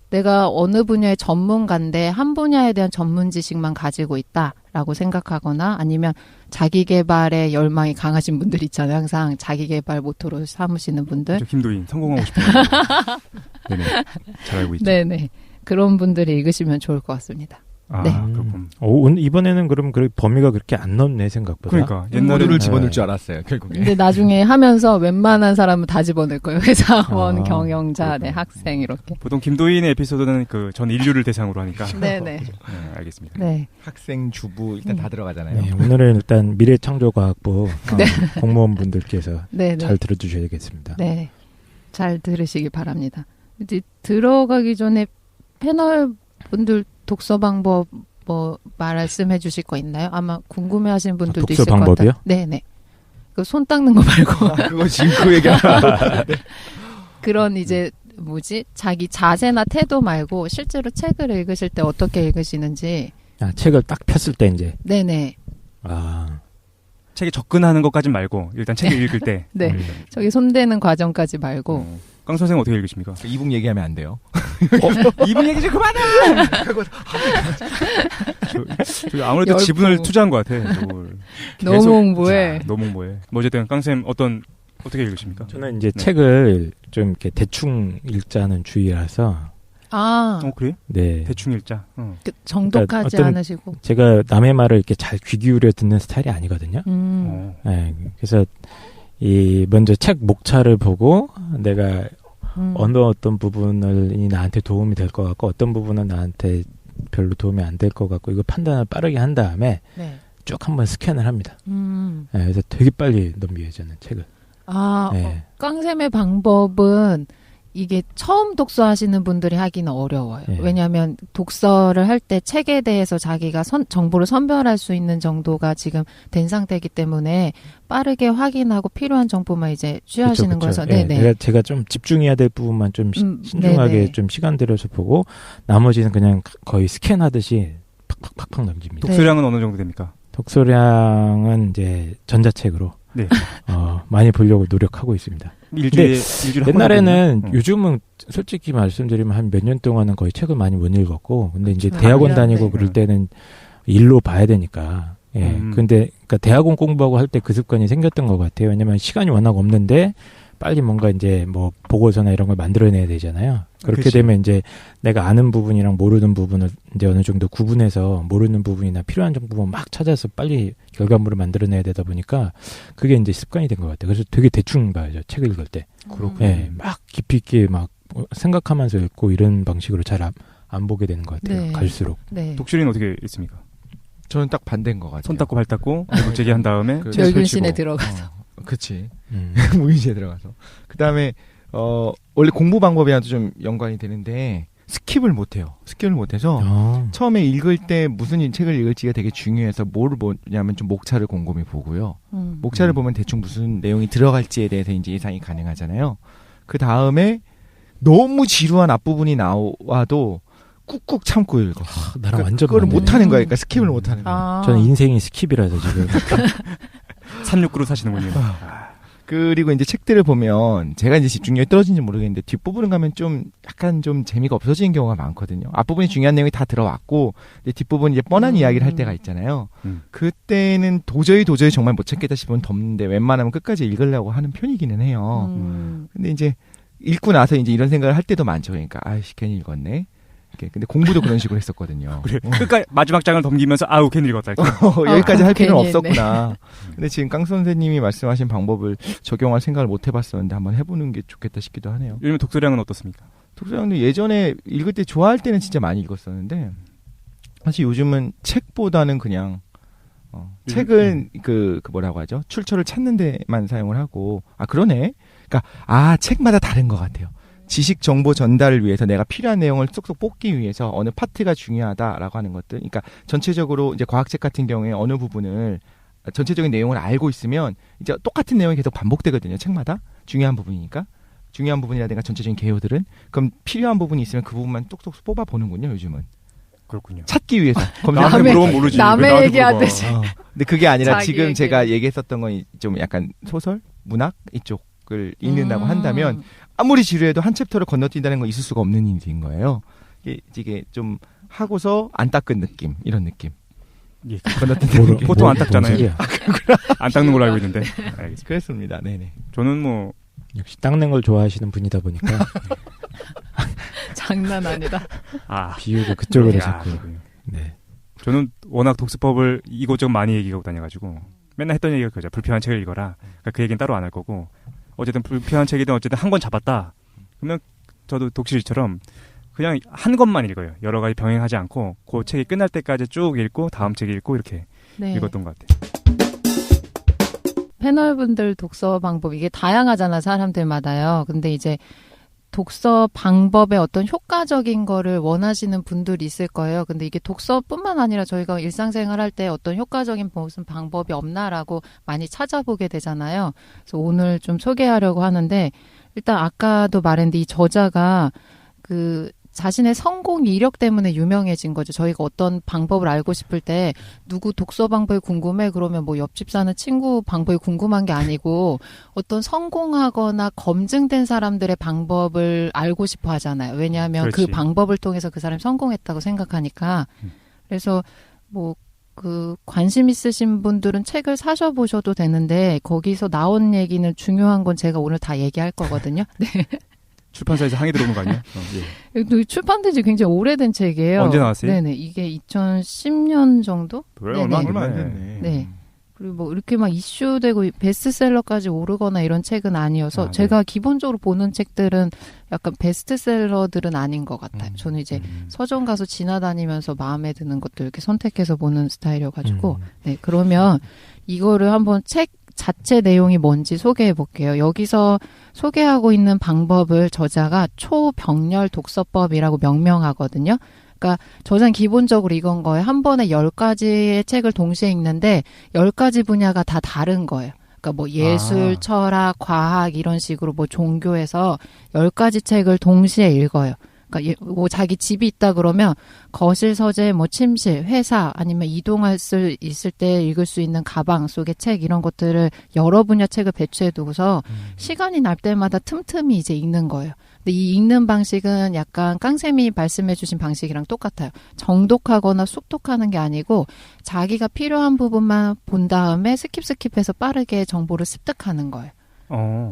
내가 어느 분야의 전문가인데 한 분야에 대한 전문 지식만 가지고 있다라고 생각하거나 아니면 자기계발에 열망이 강하신 분들 있잖아요. 항상 자기계발 모토로 삼으시는 분들. 김도인 성공하고 싶은 네네. 잘 알고 있죠. 네네. 그런 분들이 읽으시면 좋을 것 같습니다. 아, 네. 그렇군. 이번에는 그럼 범위가 그렇게 안 넓네 생각보다. 그러니까 옛날에를 집어넣을 줄 알았어요. 결국에. 근데 나중에 하면서 웬만한 사람은 다 집어넣을 거예요. 회사원, 경영자, 네, 학생 이렇게. 보통 김도인의 에피소드는 전 인류를 대상으로 하니까. 네네. 네, 알겠습니다. 네. 학생, 주부 일단 다 들어가잖아요. 네, 오늘은 일단 미래창조과학부 네. 공무원분들께서 네네. 잘 들어주셔야겠습니다. 네. 잘 들으시기 바랍니다. 이제 들어가기 전에 패널 분들 독서 방법 말씀해 주실 거 있나요? 아마 궁금해 하시는 분들도 독서 있을 것 방법이요? 같아요. 네네. 그 손 닦는 거 말고. 그거 지금 그 얘기하는 그런 이제 자기 자세나 태도 말고 실제로 책을 읽으실 때 어떻게 읽으시는지. 책을 딱 폈을 때 이제. 네네. 책에 접근하는 것까진 말고 일단 책을 읽을 때. 네. 저기 손대는 과정까지 말고. 깡 선생 어떻게 읽으십니까? 이북 얘기하면 안 돼요. 이북 얘기 좀 그만해! 저 아무래도 열풍. 지분을 투자한 것 같아. 너무 홍보해. 너무 홍보해. 어쨌든 깡쌤 어떻게 읽으십니까? 저는 이제 책을 좀 이렇게 대충 읽자는 주의라서. 그래? 네. 대충 읽자. 정독하지 그러니까 않으시고. 제가 남의 말을 이렇게 잘 귀 기울여 듣는 스타일이 아니거든요. 네, 그래서 먼저 책 목차를 보고 내가 어떤 부분이 나한테 도움이 될 것 같고 어떤 부분은 나한테 별로 도움이 안 될 것 같고 이거 판단을 빠르게 한 다음에 네. 쭉 한번 스캔을 합니다. 네, 그래서 되게 빨리 넘겨요 저는 책을. 네. 깡쌤의 방법은 이게 처음 독서하시는 분들이 하기는 어려워요. 네. 왜냐하면 독서를 할 때 책에 대해서 자기가 정보를 선별할 수 있는 정도가 지금 된 상태이기 때문에 빠르게 확인하고 필요한 정보만 이제 취하시는 거여서. 네네. 제가 좀 집중해야 될 부분만 좀 신중하게 네네. 좀 시간 들여서 보고 나머지는 그냥 거의 스캔하듯이 팍팍팍팍 넘깁니다. 독서량은 어느 정도 됩니까? 독서량은 이제 전자책으로 네. 많이 보려고 노력하고 있습니다. 일주일에 옛날에는 요즘은 솔직히 말씀드리면 한 몇 년 동안은 거의 책을 많이 못 읽었고 근데 이제 대학원 다니고 그럴 때는 일로 봐야 되니까 근데 그러니까 대학원 공부하고 할 때 그 습관이 생겼던 것 같아요. 왜냐면 시간이 워낙 없는데 빨리 뭔가 이제 뭐 보고서나 이런 걸 만들어내야 되잖아요. 그렇게 그치. 되면 이제 내가 아는 부분이랑 모르는 부분을 이제 어느 정도 구분해서 모르는 부분이나 필요한 정보만 막 찾아서 빨리 결과물을 만들어내야 되다 보니까 그게 이제 습관이 된 것 같아요. 그래서 되게 대충 봐요. 책 읽을 때. 그렇군요. 네, 막 깊이 있게 막 생각하면서 읽고 이런 방식으로 잘 안 보게 되는 것 같아요. 네. 갈수록. 네. 독실이는 어떻게 있습니까? 저는 딱 반대인 것 같아요. 손 닦고 발 닦고 제기 한 다음에 멸균신에 들어가서. 그치. 무인시에 들어가서. 그 다음에, 원래 공부 방법이랑도 좀 연관이 되는데, 스킵을 못해요. 스킵을 못해서 처음에 읽을 때 무슨 책을 읽을지가 되게 중요해서 뭐를 보냐면 좀 목차를 곰곰이 보고요. 목차를 보면 대충 무슨 내용이 들어갈지에 대해서 이제 예상이 가능하잖아요. 그 다음에 너무 지루한 앞부분이 나와도 꾹꾹 참고 읽어. 나랑 완전 그걸 반대네. 못하는 거야. 그러니까 스킵을 못하는 거야. 저는 인생이 스킵이라서 지금. 369로 사시는군요. 그리고 이제 책들을 보면 제가 이제 집중력이 떨어진지 모르겠는데 뒷부분을 가면 좀 약간 좀 재미가 없어지는 경우가 많거든요. 앞부분이 중요한 내용이 다 들어왔고 이제 뒷부분 이제 뻔한 이야기를 할 때가 있잖아요. 그때는 도저히 정말 못 찾겠다 싶으면 덮는데 웬만하면 끝까지 읽으려고 하는 편이기는 해요. 근데 이제 읽고 나서 이제 이런 생각을 할 때도 많죠. 그러니까 아이씨 괜히 읽었네. 근데 공부도 그런 식으로 했었거든요. 그래. 끝까지 마지막 장을 넘기면서 아우 괜히 읽었다. 여기까지 할 필요는 괜히 없었구나. 근데 지금 깡 선생님이 말씀하신 방법을 적용할 생각을 못 해봤었는데 한번 해보는 게 좋겠다 싶기도 하네요. 요즘 독서량은 어떻습니까? 독서량도 예전에 읽을 때 좋아할 때는 진짜 많이 읽었었는데 사실 요즘은 책보다는 그냥 책은 그 뭐라고 하죠? 출처를 찾는 데만 사용을 하고 그러네. 그러니까 책마다 다른 것 같아요. 지식 정보 전달을 위해서 내가 필요한 내용을 쏙쏙 뽑기 위해서 어느 파트가 중요하다라고 하는 것들. 그러니까 전체적으로 이제 과학책 같은 경우에 어느 부분을 전체적인 내용을 알고 있으면 이제 똑같은 내용이 계속 반복되거든요. 책마다 중요한 부분이니까. 중요한 부분이라든가 전체적인 개요들은 그럼 필요한 부분이 있으면 그 부분만 똑똑 뽑아 보는군요. 요즘은. 그렇군요. 찾기 위해서. 나한테 물어보면 모르지. 남의 얘기하듯이. 근데 그게 아니라 자기 지금 얘기를. 제가 얘기했었던 건 좀 약간 소설, 문학 이쪽을 읽는다고 한다면 아무리 지루해도 한 챕터를 건너뛴다는 건 있을 수가 없는 일인 거예요. 이게 좀 하고서 안 닦은 느낌, 이런 느낌. 예. 건너뛴다는 느낌. 보통 안 닦잖아요. 소리야. 안 닦는 걸로 알고 있는데. 알겠습니다. 그랬습니다. 네네. 저는 뭐 역시 닦는 걸 좋아하시는 분이다 보니까 장난 아니다. 비유를 그쪽으로 야, 자꾸. 그렇군요. 네. 저는 워낙 독서법을 이곳저곳 많이 얘기하고 다녀가지고 맨날 했던 얘기가 그거죠. 불필요한 책을 읽어라. 그러니까 그 얘기는 따로 안 할 거고 어쨌든 불필요한 책이든 어쨌든 한 권 잡았다. 그러면 저도 독실이처럼 그냥 한 권만 읽어요. 여러 가지 병행하지 않고 그 책이 끝날 때까지 쭉 읽고 다음 책 읽고 이렇게 네. 읽었던 것 같아요. 패널분들 독서 방법 이게 다양하잖아 사람들마다요. 근데 이제 독서 방법의 어떤 효과적인 거를 원하시는 분들이 있을 거예요. 근데 이게 독서뿐만 아니라 저희가 일상생활 할 때 어떤 효과적인 무슨 방법이 없나라고 많이 찾아보게 되잖아요. 그래서 오늘 좀 소개하려고 하는데 일단 아까도 말했는데 이 저자가 그 자신의 성공 이력 때문에 유명해진 거죠. 저희가 어떤 방법을 알고 싶을 때 누구 독서 방법이 궁금해 그러면 뭐 옆집 사는 친구 방법이 궁금한 게 아니고 어떤 성공하거나 검증된 사람들의 방법을 알고 싶어 하잖아요. 왜냐하면 그렇지. 그 방법을 통해서 그 사람이 성공했다고 생각하니까. 그래서 뭐 그 관심 있으신 분들은 책을 사셔보셔도 되는데 거기서 나온 얘기는 중요한 건 제가 오늘 다 얘기할 거거든요. 네. 출판사에서 항의 들어오는 거 아니에요? 예. 출판된 지 굉장히 오래된 책이에요. 언제 나왔어요? 네네. 이게 2010년 정도? 그래, 네네. 얼마 안 됐네. 네. 그리고 뭐 이렇게 막 이슈되고 베스트셀러까지 오르거나 이런 책은 아니어서 제가 기본적으로 보는 책들은 약간 베스트셀러들은 아닌 것 같아요. 저는 이제 서점 가서 지나다니면서 마음에 드는 것들 이렇게 선택해서 보는 스타일이어가지고 네. 그러면 이거를 한번 책 자체 내용이 뭔지 소개해 볼게요. 여기서 소개하고 있는 방법을 저자가 초병렬 독서법이라고 명명하거든요. 그러니까 저자는 기본적으로 이건 거예요. 한 번에 10가지의 책을 동시에 읽는데 10가지 분야가 다 다른 거예요. 그러니까 뭐 예술, 철학, 과학 이런 식으로 뭐 종교에서 10가지 책을 동시에 읽어요. 그러니까 뭐 자기 집이 있다 그러면 거실, 서재, 뭐 침실, 회사 아니면 이동할 수 있을 때 읽을 수 있는 가방 속의 책 이런 것들을 여러 분야 책을 배치해 두고서 시간이 날 때마다 틈틈이 이제 읽는 거예요. 근데 이 읽는 방식은 약간 깡쌤이 말씀해 주신 방식이랑 똑같아요. 정독하거나 숙독하는 게 아니고 자기가 필요한 부분만 본 다음에 스킵해서 빠르게 정보를 습득하는 거예요.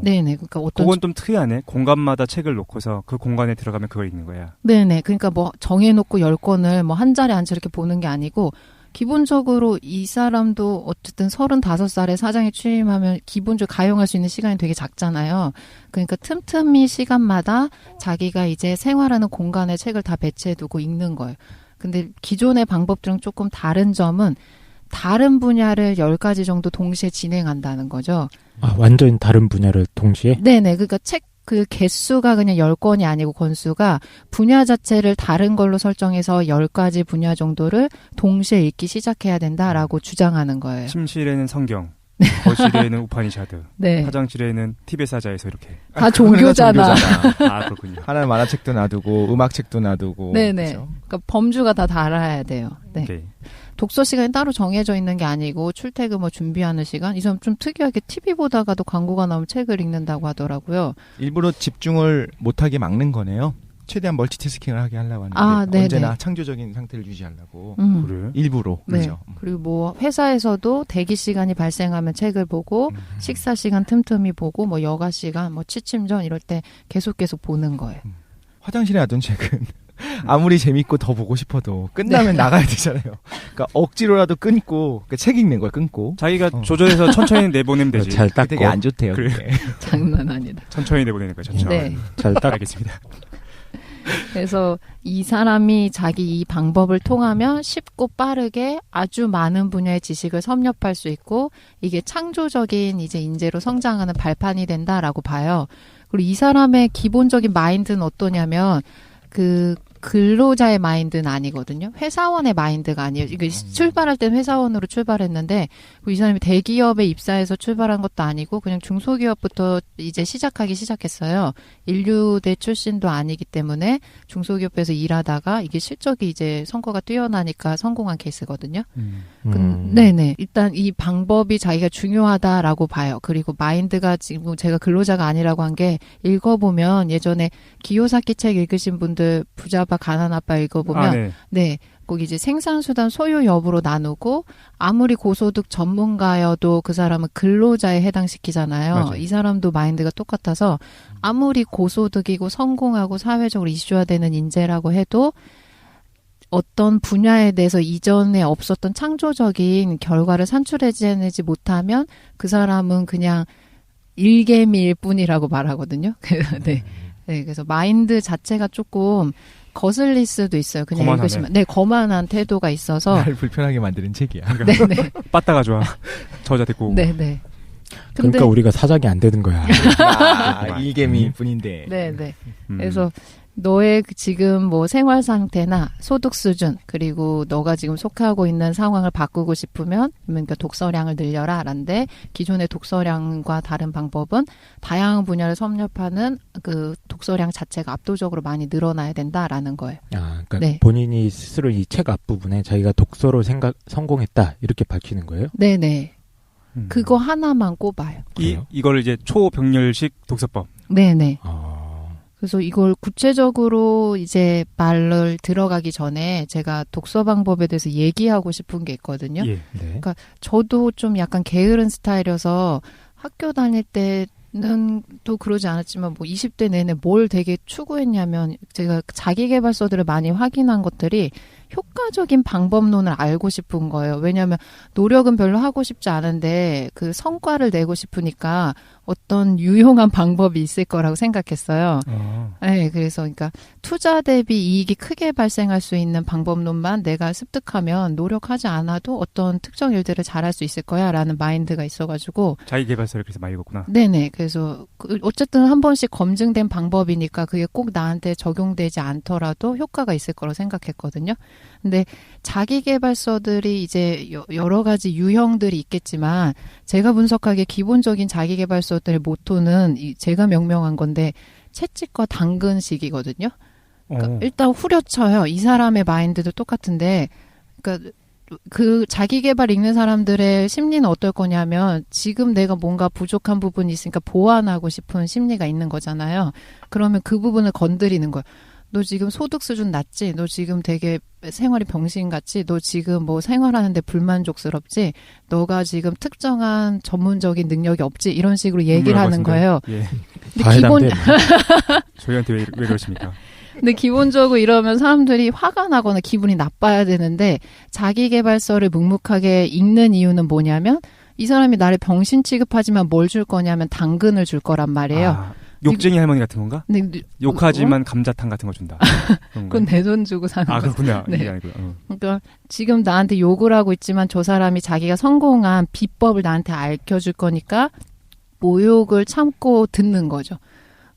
네네. 그러니까 어떤 그건 좀 특이하네. 공간마다 책을 놓고서 그 공간에 들어가면 그걸 읽는 거야. 네네. 그러니까 뭐 정해놓고 10권을 뭐 한 자리에 앉아 이렇게 보는 게 아니고 기본적으로 이 사람도 어쨌든 35살에 사장에 취임하면 기본적으로 가용할 수 있는 시간이 되게 작잖아요. 그러니까 틈틈이 시간마다 자기가 이제 생활하는 공간에 책을 다 배치해두고 읽는 거예요. 근데 기존의 방법들은 조금 다른 점은 다른 분야를 10가지 정도 동시에 진행한다는 거죠. 완전히 다른 분야를 동시에? 네네. 그러니까 그 개수가 그냥 10권이 아니고 권수가 분야 자체를 다른 걸로 설정해서 10가지 분야 정도를 동시에 읽기 시작해야 된다라고 주장하는 거예요. 침실에는 성경, 거실에는 우파니샤드, 네. 화장실에는 티베트 사자에서 이렇게. 다 종교잖아. 아, 그렇군요. 하나는 만화책도 놔두고 음악책도 놔두고. 네네. 그렇죠? 그러니까 범주가 다 달아야 돼요. 네. 오케이. 독서 시간이 따로 정해져 있는 게 아니고 출퇴근 뭐 준비하는 시간 이 사람 좀 특이하게 TV 보다가도 광고가 나오면 책을 읽는다고 하더라고요. 일부러 집중을 못하게 막는 거네요. 최대한 멀티태스킹을 하게 하려고 하는데 아, 네네. 언제나 창조적인 상태를 유지하려고 그래? 일부러. 네. 그렇죠. 그리고 뭐 회사에서도 대기 시간이 발생하면 책을 보고 식사 시간 틈틈이 보고 뭐 여가 시간 뭐 취침 전 이럴 때 계속 보는 거예요. 화장실에 놔둔 책은 아무리 재밌고 더 보고 싶어도 끝나면 나가야 되잖아요. 그러니까 억지로라도 끊고 그러니까 책 읽는 걸 끊고 자기가 조절해서 천천히 내보내면 되지. 잘 닦고. 되게 안 좋대요. 그래. 그게. 장난 아니다. 천천히 내보내는 거야, 천천히. 네. 잘 딱. 알겠습니다. 그래서 이 사람이 자기 이 방법을 통하면 쉽고 빠르게 아주 많은 분야의 지식을 섭렵할 수 있고 이게 창조적인 이제 인재로 성장하는 발판이 된다라고 봐요. 그리고 이 사람의 기본적인 마인드는 어떠냐면 그 근로자의 마인드는 아니거든요. 회사원의 마인드가 아니에요. 이게 출발할 땐 회사원으로 출발했는데 이 사람이 대기업에 입사해서 출발한 것도 아니고 그냥 중소기업부터 이제 시작하기 시작했어요. 인류대 출신도 아니기 때문에 중소기업에서 일하다가 이게 실적이 이제 성과가 뛰어나니까 성공한 케이스거든요. 네네. 일단 이 방법이 자기가 중요하다라고 봐요. 그리고 마인드가 지금 제가 근로자가 아니라고 한 게 읽어보면 예전에 기요사키 책 읽으신 분들 부자 아빠 가난 아빠 읽어보면 네. 꼭 이제 생산수단 소유 여부로 나누고 아무리 고소득 전문가여도 그 사람은 근로자에 해당시키잖아요. 맞아요. 이 사람도 마인드가 똑같아서 아무리 고소득이고 성공하고 사회적으로 이슈화되는 인재라고 해도 어떤 분야에 대해서 이전에 없었던 창조적인 결과를 산출해내지 못하면 그 사람은 그냥 일개미일 뿐이라고 말하거든요. 네. 네, 그래서 마인드 자체가 조금 거슬릴 수도 있어요. 그냥 거만하네. 읽으시면. 네, 거만한 태도가 있어서. 날 불편하게 만드는 책이야. 네네. 빠따가 좋아. 저자 데리고. 네네. 그러니까 우리가 사장이 안 되는 거야. 일개미일 뿐인데. 네네. 그래서 너의 지금 뭐 생활 상태나 소득 수준 그리고 너가 지금 속하고 있는 상황을 바꾸고 싶으면 그러니까 독서량을 늘려라 라는데 기존의 독서량과 다른 방법은 다양한 분야를 섭렵하는 그 독서량 자체가 압도적으로 많이 늘어나야 된다라는 거예요. 아, 그러니까 네. 본인이 스스로 이 책 앞부분에 자기가 독서로 성공했다 이렇게 밝히는 거예요? 네네. 그거 하나만 꼽아요. 이걸 이제 초병렬식 독서법. 네네. 그래서 이걸 구체적으로 이제 말을 들어가기 전에 제가 독서 방법에 대해서 얘기하고 싶은 게 있거든요. 예. 네. 그러니까 저도 좀 약간 게으른 스타일이어서 학교 다닐 때는 또 그러지 않았지만 뭐 20대 내내 뭘 되게 추구했냐면 제가 자기계발서들을 많이 확인한 것들이 효과적인 방법론을 알고 싶은 거예요. 왜냐하면 노력은 별로 하고 싶지 않은데 그 성과를 내고 싶으니까 어떤 유용한 방법이 있을 거라고 생각했어요. 네, 그래서 그러니까 투자 대비 이익이 크게 발생할 수 있는 방법론만 내가 습득하면 노력하지 않아도 어떤 특정 일들을 잘할 수 있을 거야라는 마인드가 있어가지고 자기 개발서를 그래서 많이 읽었구나. 네네. 그래서 어쨌든 한 번씩 검증된 방법이니까 그게 꼭 나한테 적용되지 않더라도 효과가 있을 거라고 생각했거든요. 근데 자기계발서들이 이제 여러 가지 유형들이 있겠지만 제가 분석하기에 기본적인 자기계발서들의 모토는 제가 명명한 건데 채찍과 당근식이거든요. 그러니까 일단 후려쳐요. 이 사람의 마인드도 똑같은데 그러니까 그 자기계발 읽는 사람들의 심리는 어떨 거냐면 지금 내가 뭔가 부족한 부분이 있으니까 보완하고 싶은 심리가 있는 거잖아요. 그러면 그 부분을 건드리는 거예요. 너 지금 소득 수준 낮지? 너 지금 되게 생활이 병신같지? 너 지금 뭐 생활하는데 불만족스럽지? 너가 지금 특정한 전문적인 능력이 없지? 이런 식으로 얘기를 하는 거예요. 예. 근데 기본 저희한테 왜 그러십니까? 근데 기본적으로 이러면 사람들이 화가 나거나 기분이 나빠야 되는데 자기계발서를 묵묵하게 읽는 이유는 뭐냐면 이 사람이 나를 병신 취급하지만 뭘 줄 거냐면 당근을 줄 거란 말이에요. 아, 욕쟁이 할머니 같은 건가? 네, 욕하지만 감자탕 같은 거 준다. 그건 내 돈 주고 사는 거. 아, 그렇군요. 네. 이게 아니고요. 그러니까 지금 나한테 욕을 하고 있지만 저 사람이 자기가 성공한 비법을 나한테 알려줄 거니까 모욕을 참고 듣는 거죠.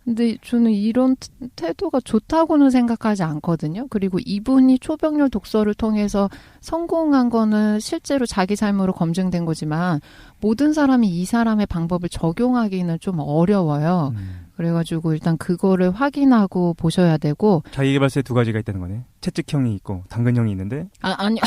근데 저는 이런 태도가 좋다고는 생각하지 않거든요. 그리고 이분이 초병렬 독서를 통해서 성공한 거는 실제로 자기 삶으로 검증된 거지만 모든 사람이 이 사람의 방법을 적용하기는 좀 어려워요. 그래가지고 일단 그거를 확인하고 보셔야 되고. 자기개발서에 두 가지가 있다는 거네. 채찍형이 있고 당근형이 있는데. 아니요.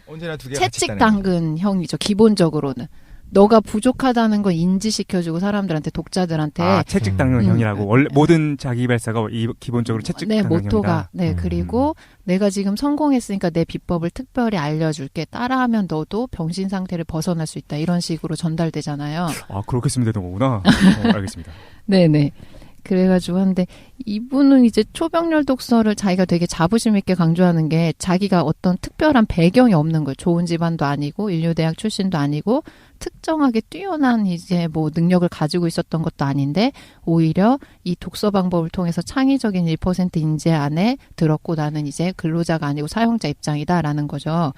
언제나 두 개가 같이 채찍 있다는 당근형이죠. 기본적으로는. 너가 부족하다는 걸 인지시켜주고 사람들한테, 독자들한테. 채찍 당근형이라고. 원래 모든 자기개발사가 기본적으로 채찍 네, 당근형이다. 모토가. 네, 그리고 내가 지금 성공했으니까 내 비법을 특별히 알려줄게. 따라하면 너도 병신 상태를 벗어날 수 있다. 이런 식으로 전달되잖아요. 그렇게 쓰면 되는 거구나. 알겠습니다. 네네. 그래가지고 하는데 이분은 이제 초병렬 독서를 자기가 되게 자부심 있게 강조하는 게 자기가 어떤 특별한 배경이 없는 거예요. 좋은 집안도 아니고 인류대학 출신도 아니고 특정하게 뛰어난 이제 뭐 능력을 가지고 있었던 것도 아닌데 오히려 이 독서 방법을 통해서 창의적인 1% 인재 안에 들었고 나는 이제 근로자가 아니고 사용자 입장이다라는 거죠.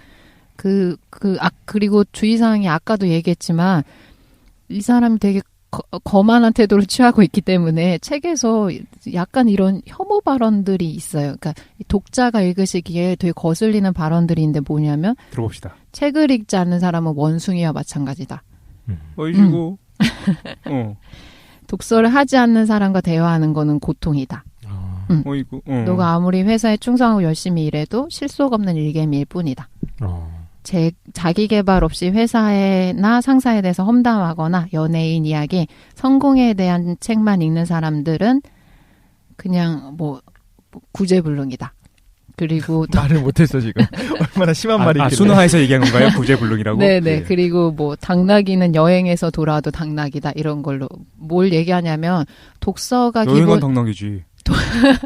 그리고 주의사항이 아까도 얘기했지만 이 사람이 되게 거만한 태도를 취하고 있기 때문에 책에서 약간 이런 혐오 발언들이 있어요. 그러니까 독자가 읽으시기에 되게 거슬리는 발언들이 있는데 뭐냐면 들어봅시다. 책을 읽지 않는 사람은 원숭이와 마찬가지다. 어이구. 독서를 하지 않는 사람과 대화하는 거는 고통이다. 어이구. 너가 아무리 회사에 충성하고 열심히 일해도 실속 없는 일개미일 뿐이다. 자기 개발 없이 회사나 상사에 대해서 험담하거나 연예인 이야기, 성공에 대한 책만 읽는 사람들은 그냥 뭐 구제불능이다. 그리고 말을 못했어 지금. 얼마나 심한 말이길래. 순화해서 얘기한 건가요? 구제불능이라고? 네네. 그리고 뭐 당나귀는 여행에서 돌아와도 당나귀다 이런 걸로 뭘 얘기하냐면 독서가 여행은 당나귀지.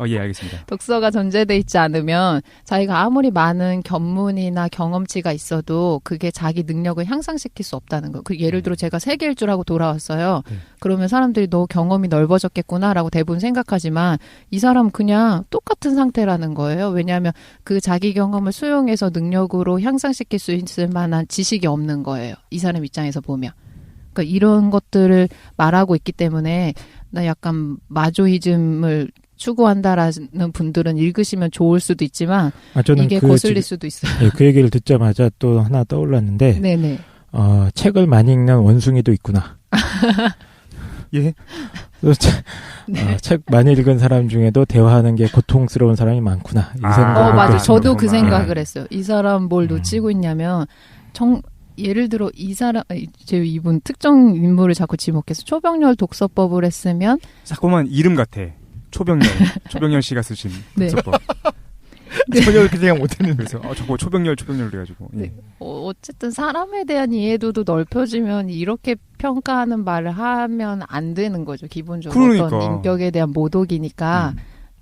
예, 알겠습니다. 독서가 전제돼 있지 않으면 자기가 아무리 많은 견문이나 경험치가 있어도 그게 자기 능력을 향상시킬 수 없다는 거. 예를 들어 제가 세계 일주라고 돌아왔어요. 그러면 사람들이 너 경험이 넓어졌겠구나라고 대부분 생각하지만 이 사람은 그냥 똑같은 상태라는 거예요. 왜냐하면 그 자기 경험을 수용해서 능력으로 향상시킬 수 있을 만한 지식이 없는 거예요. 이 사람 입장에서 보면. 그러니까 이런 것들을 말하고 있기 때문에 나 약간 마조이즘을 추구한다라는 분들은 읽으시면 좋을 수도 있지만 저는 이게 거슬릴 수도 있어요. 네, 그 얘기를 듣자마자 또 하나 떠올랐는데 네네. 책을 많이 읽는 원숭이도 있구나. 예? 책 많이 읽은 사람 중에도 대화하는 게 고통스러운 사람이 많구나. 이 생각을 맞아. 했거든요. 저도 그 생각을 했어요. 이 사람 뭘 놓치고 있냐면 예를 들어 이분 특정 인물을 자꾸 지목해서 초병렬 독서법을 했으면 자꾸만 이름 같아. 초병렬 씨가 쓰신 독서법. 전혀 그렇게 생각 못했는데. 그래서 저거 초병렬 그래가지고. 네. 어쨌든 사람에 대한 이해도도 넓혀지면 이렇게 평가하는 말을 하면 안 되는 거죠. 기본적으로 그러니까. 어떤 인격에 대한 모독이니까.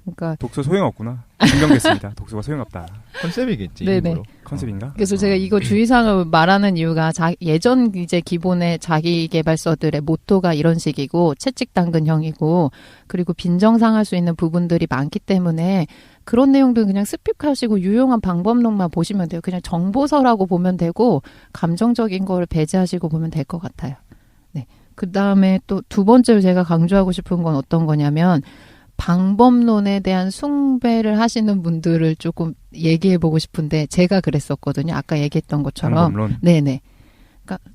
그러니까 독서 소용없구나. 증명됐습니다. 독서가 소용없다. 컨셉이겠지. 네네. 일부러. 컨셉인가? 그래서 제가 이거 주의사항을 말하는 이유가 예전 이제 기본의 자기 개발서들의 모토가 이런 식이고 채찍 당근형이고 그리고 빈정상할 수 있는 부분들이 많기 때문에 그런 내용들은 그냥 스킵하시고 유용한 방법론만 보시면 돼요. 그냥 정보서라고 보면 되고 감정적인 거를 배제하시고 보면 될 것 같아요. 네. 그 다음에 또 두 번째로 제가 강조하고 싶은 건 어떤 거냐면 방법론에 대한 숭배를 하시는 분들을 조금 얘기해보고 싶은데 제가 그랬었거든요. 아까 얘기했던 것처럼. 방법론. 네네. 그러니까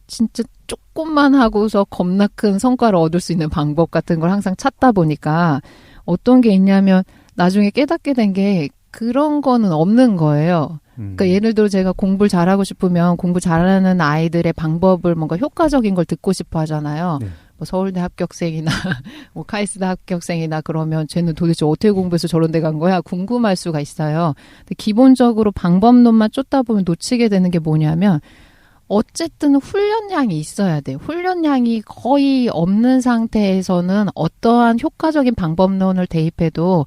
진짜 조금만 하고서 겁나 큰 성과를 얻을 수 있는 방법 같은 걸 항상 찾다 보니까 어떤 게 있냐면 나중에 깨닫게 된 게 그런 거는 없는 거예요. 그러니까 예를 들어 제가 공부를 잘하고 싶으면 공부 잘하는 아이들의 방법을 뭔가 효과적인 걸 듣고 싶어 하잖아요. 네. 뭐 서울대 합격생이나 뭐 카이스트 합격생이나 그러면 쟤는 도대체 어떻게 공부해서 저런 데 간 거야? 궁금할 수가 있어요. 근데 기본적으로 방법론만 쫓다 보면 놓치게 되는 게 뭐냐면 어쨌든 훈련량이 있어야 돼요. 훈련량이 거의 없는 상태에서는 어떠한 효과적인 방법론을 대입해도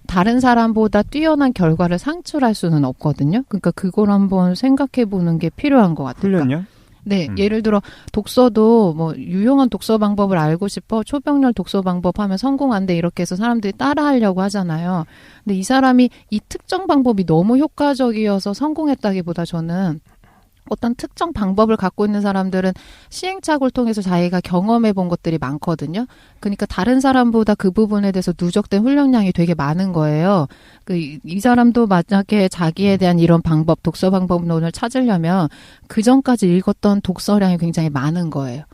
다른 사람보다 뛰어난 결과를 상출할 수는 없거든요. 그러니까 그걸 한번 생각해 보는 게 필요한 것 같아요. 훈련요? 네, 예를 들어 독서도 뭐 유용한 독서 방법을 알고 싶어 초병렬 독서 방법 하면 성공한대 이렇게 해서 사람들이 따라하려고 하잖아요. 근데 이 사람이 이 특정 방법이 너무 효과적이어서 성공했다기보다 저는 어떤 특정 방법을 갖고 있는 사람들은 시행착오를 통해서 자기가 경험해 본 것들이 많거든요. 그러니까 다른 사람보다 그 부분에 대해서 누적된 훈련량이 되게 많은 거예요. 이 사람도 만약에 자기에 대한 이런 방법, 독서 방법론을 찾으려면 그 전까지 읽었던 독서량이 굉장히 많은 거예요.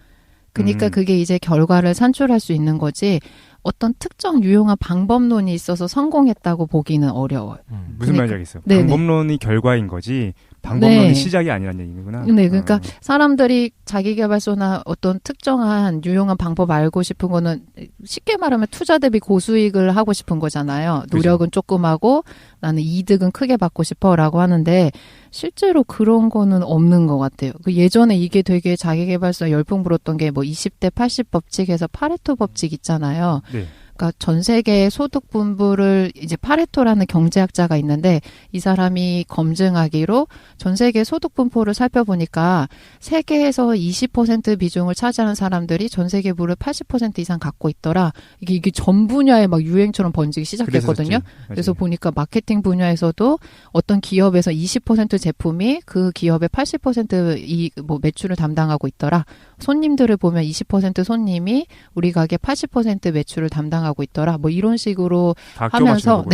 그러니까 그게 이제 결과를 산출할 수 있는 거지 어떤 특정 유용한 방법론이 있어서 성공했다고 보기는 어려워요. 무슨 말인지 알겠어요. 네네. 방법론이 결과인 거지 방법론이 네. 시작이 아니라는 얘기구나. 네, 그러니까 사람들이 자기계발서나 어떤 특정한 유용한 방법 알고 싶은 거는 쉽게 말하면 투자 대비 고수익을 하고 싶은 거잖아요. 노력은 조금 하고 나는 이득은 크게 받고 싶어라고 하는데 실제로 그런 거는 없는 것 같아요. 예전에 이게 되게 자기계발서 열풍 불었던 게 뭐 20대 80 법칙에서 파레토 법칙 있잖아요. 네. 그러니까 전 세계의 소득 분布를 이제 파레토라는 경제학자가 있는데 이 사람이 검증하기로 전 세계 소득 분포를 살펴보니까 세계에서 20% 비중을 차지하는 사람들이 전 세계 물을 80% 이상 갖고 있더라. 이게 전 분야에 막 유행처럼 번지기 시작했거든요. 그래서 보니까 마케팅 분야에서도 어떤 기업에서 20% 제품이 그 기업의 80% 뭐 매출을 담당하고 있더라. 손님들을 보면 20% 손님이 우리 가게 80% 매출을 담당하고 있더라. 뭐 이런 식으로 하면서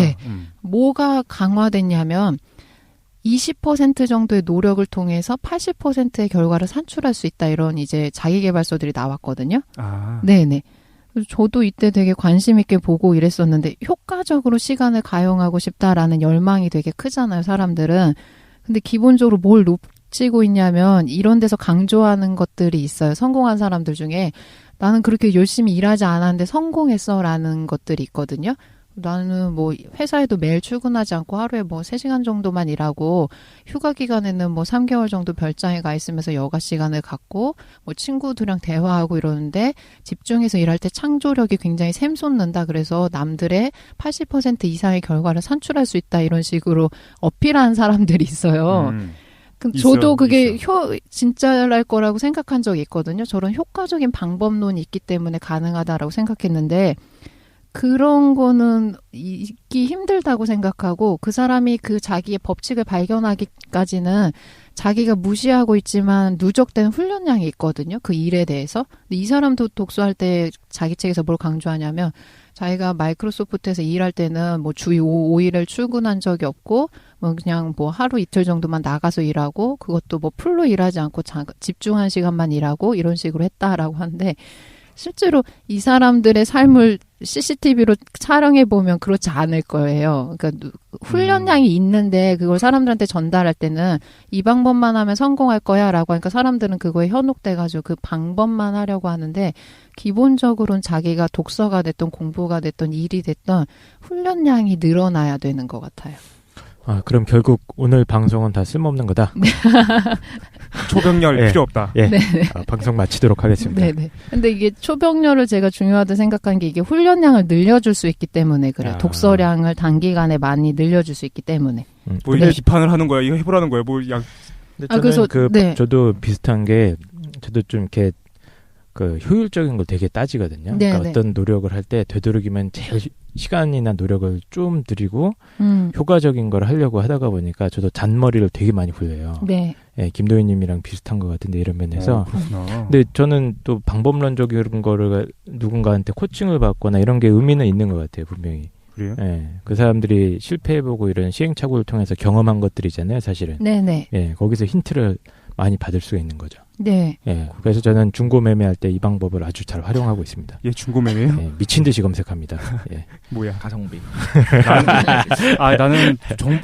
뭐가 강화됐냐면 20% 정도의 노력을 통해서 80%의 결과를 산출할 수 있다. 이런 이제 자기계발서들이 나왔거든요. 아. 네네. 저도 이때 되게 관심 있게 보고 이랬었는데 효과적으로 시간을 가용하고 싶다라는 열망이 되게 크잖아요. 사람들은. 근데 기본적으로 뭘 놓치고 있냐면 이런 데서 강조하는 것들이 있어요. 성공한 사람들 중에 나는 그렇게 열심히 일하지 않았는데 성공했어라는 것들이 있거든요. 나는 뭐 회사에도 매일 출근하지 않고 하루에 뭐 3시간 정도만 일하고 휴가 기간에는 뭐 3개월 정도 별장에 가 있으면서 여가 시간을 갖고 뭐 친구들이랑 대화하고 이러는데 집중해서 일할 때 창조력이 굉장히 샘솟는다. 그래서 남들의 80% 이상의 결과를 산출할 수 있다. 이런 식으로 어필하는 사람들이 있어요. 저도 그게 진짜랄 거라고 생각한 적이 있거든요. 저런 효과적인 방법론이 있기 때문에 가능하다라고 생각했는데 그런 거는 있기 힘들다고 생각하고 그 사람이 그 자기의 법칙을 발견하기까지는 자기가 무시하고 있지만 누적된 훈련량이 있거든요. 그 일에 대해서. 근데 이 사람도 독서할 때 자기 책에서 뭘 강조하냐면 자기가 마이크로소프트에서 일할 때는 뭐 주 5일을 출근한 적이 없고 뭐 그냥 뭐 하루 이틀 정도만 나가서 일하고 그것도 뭐 풀로 일하지 않고 집중한 시간만 일하고 이런 식으로 했다라고 하는데 실제로 이 사람들의 삶을 CCTV로 촬영해 보면 그렇지 않을 거예요. 그러니까 훈련량이 있는데 그걸 사람들한테 전달할 때는 이 방법만 하면 성공할 거야라고 하니까 사람들은 그거에 현혹돼가지고 그 방법만 하려고 하는데 기본적으로는 자기가 독서가 됐던 공부가 됐던 일이 됐던 훈련량이 늘어나야 되는 것 같아요. 아, 그럼 결국 오늘 방송은 다 쓸모없는 거다. 초병렬 필요 없다. 예. 방송 마치도록 하겠습니다. 네네. 근데 이게 초병렬을 제가 중요하다 생각한 게 이게 훈련량을 늘려줄 수 있기 때문에 그래요. 독서량을 단기간에 많이 늘려줄 수 있기 때문에. 뭐 이게 비판을 하는 거야. 이거 해보라는 거야. 뭐 양. 그래서 저도 비슷한 게 저도 좀 이렇게 그 효율적인 걸 되게 따지거든요. 그러니까 어떤 노력을 할 때 되도록이면 제일 시간이나 노력을 좀 들이고 효과적인 걸 하려고 하다가 보니까 저도 잔머리를 되게 많이 굴려요. 네, 김도희님이랑 비슷한 것 같은데 이런 면에서. 근데 저는 또 방법론적인 거를 누군가한테 코칭을 받거나 이런 게 의미는 있는 것 같아요, 분명히. 그래요? 예, 그 사람들이 실패해보고 이런 시행착오를 통해서 경험한 것들이잖아요, 사실은. 네네. 예, 거기서 힌트를 많이 받을 수가 있는 거죠. 네. 예, 그래서 저는 중고 매매할 때 이 방법을 아주 잘 활용하고 있습니다. 예, 중고 매매요? 예, 미친 듯이 검색합니다. 예. 뭐야? 가성비. 나는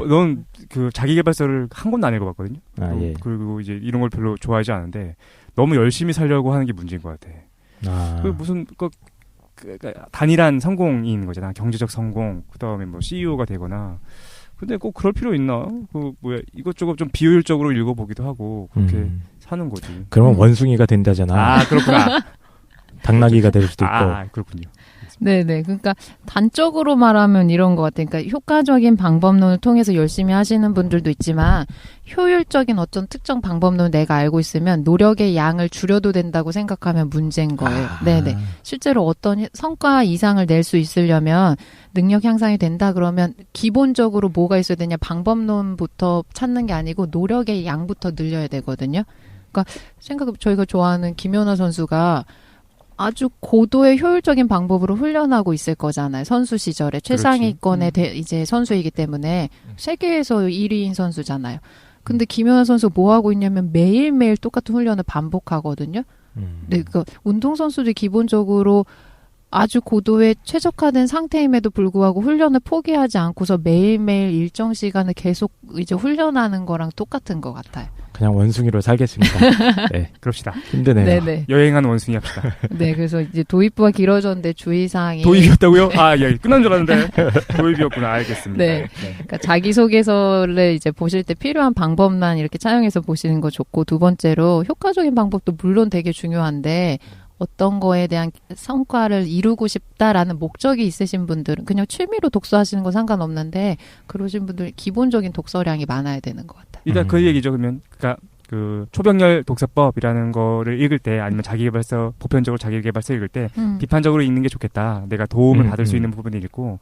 넌 그 자기계발서를 한 권도 안 읽어봤거든요. 예. 그리고 이제 이런 걸 별로 좋아하지 않은데 너무 열심히 살려고 하는 게 문제인 것 같아. 그 무슨 단일한 성공이 있는 거잖아. 경제적 성공, 그 다음에 뭐 CEO가 되거나. 근데 꼭 그럴 필요 있나? 이것저것 좀 비효율적으로 읽어보기도 하고 그렇게 사는 거지. 그러면 원숭이가 된다잖아. 아, 그렇구나. 당나귀가 될 수도 있고. 아, 그렇군요. 네네. 그러니까 단적으로 말하면 이런 것 같아요. 그러니까 효과적인 방법론을 통해서 열심히 하시는 분들도 있지만 효율적인 어떤 특정 방법론을 내가 알고 있으면 노력의 양을 줄여도 된다고 생각하면 문제인 거예요. 네네. 실제로 어떤 성과 이상을 낼 수 있으려면 능력 향상이 된다 그러면 기본적으로 뭐가 있어야 되냐, 방법론부터 찾는 게 아니고 노력의 양부터 늘려야 되거든요. 그러니까 저희가 좋아하는 김연아 선수가 아주 고도의 효율적인 방법으로 훈련하고 있을 거잖아요. 선수 시절에 최상위권의 이제 선수이기 때문에 세계에서 1위인 선수잖아요. 근데 김연아 선수 뭐 하고 있냐면 매일매일 똑같은 훈련을 반복하거든요. 네, 그 운동 선수들이 기본적으로 아주 고도의 최적화된 상태임에도 불구하고 훈련을 포기하지 않고서 매일매일 일정 시간을 계속 이제 훈련하는 거랑 똑같은 것 같아요. 그냥 원숭이로 살겠습니다. 네, 그럽시다. 힘드네요. 네네. 여행하는 원숭이 합시다. 네, 그래서 이제 도입부가 길어졌는데 주의사항이. 도입이었다고요? 아, 예, 끝난 줄 알았는데. 도입이었구나. 알겠습니다. 네. 그러니까 자기소개서를 이제 보실 때 필요한 방법만 이렇게 차용해서 보시는 거 좋고, 두 번째로 효과적인 방법도 물론 되게 중요한데, 어떤 거에 대한 성과를 이루고 싶다라는 목적이 있으신 분들은 그냥 취미로 독서하시는 건 상관없는데, 그러신 분들 기본적인 독서량이 많아야 되는 것 같아요. 일단 그 얘기죠. 그러면 그러니까 그 초병렬 독서법이라는 거를 읽을 때 아니면 자기계발서 보편적으로 자기계발서 읽을 때 비판적으로 읽는 게 좋겠다. 내가 도움을 받을 수 있는 부분을 읽고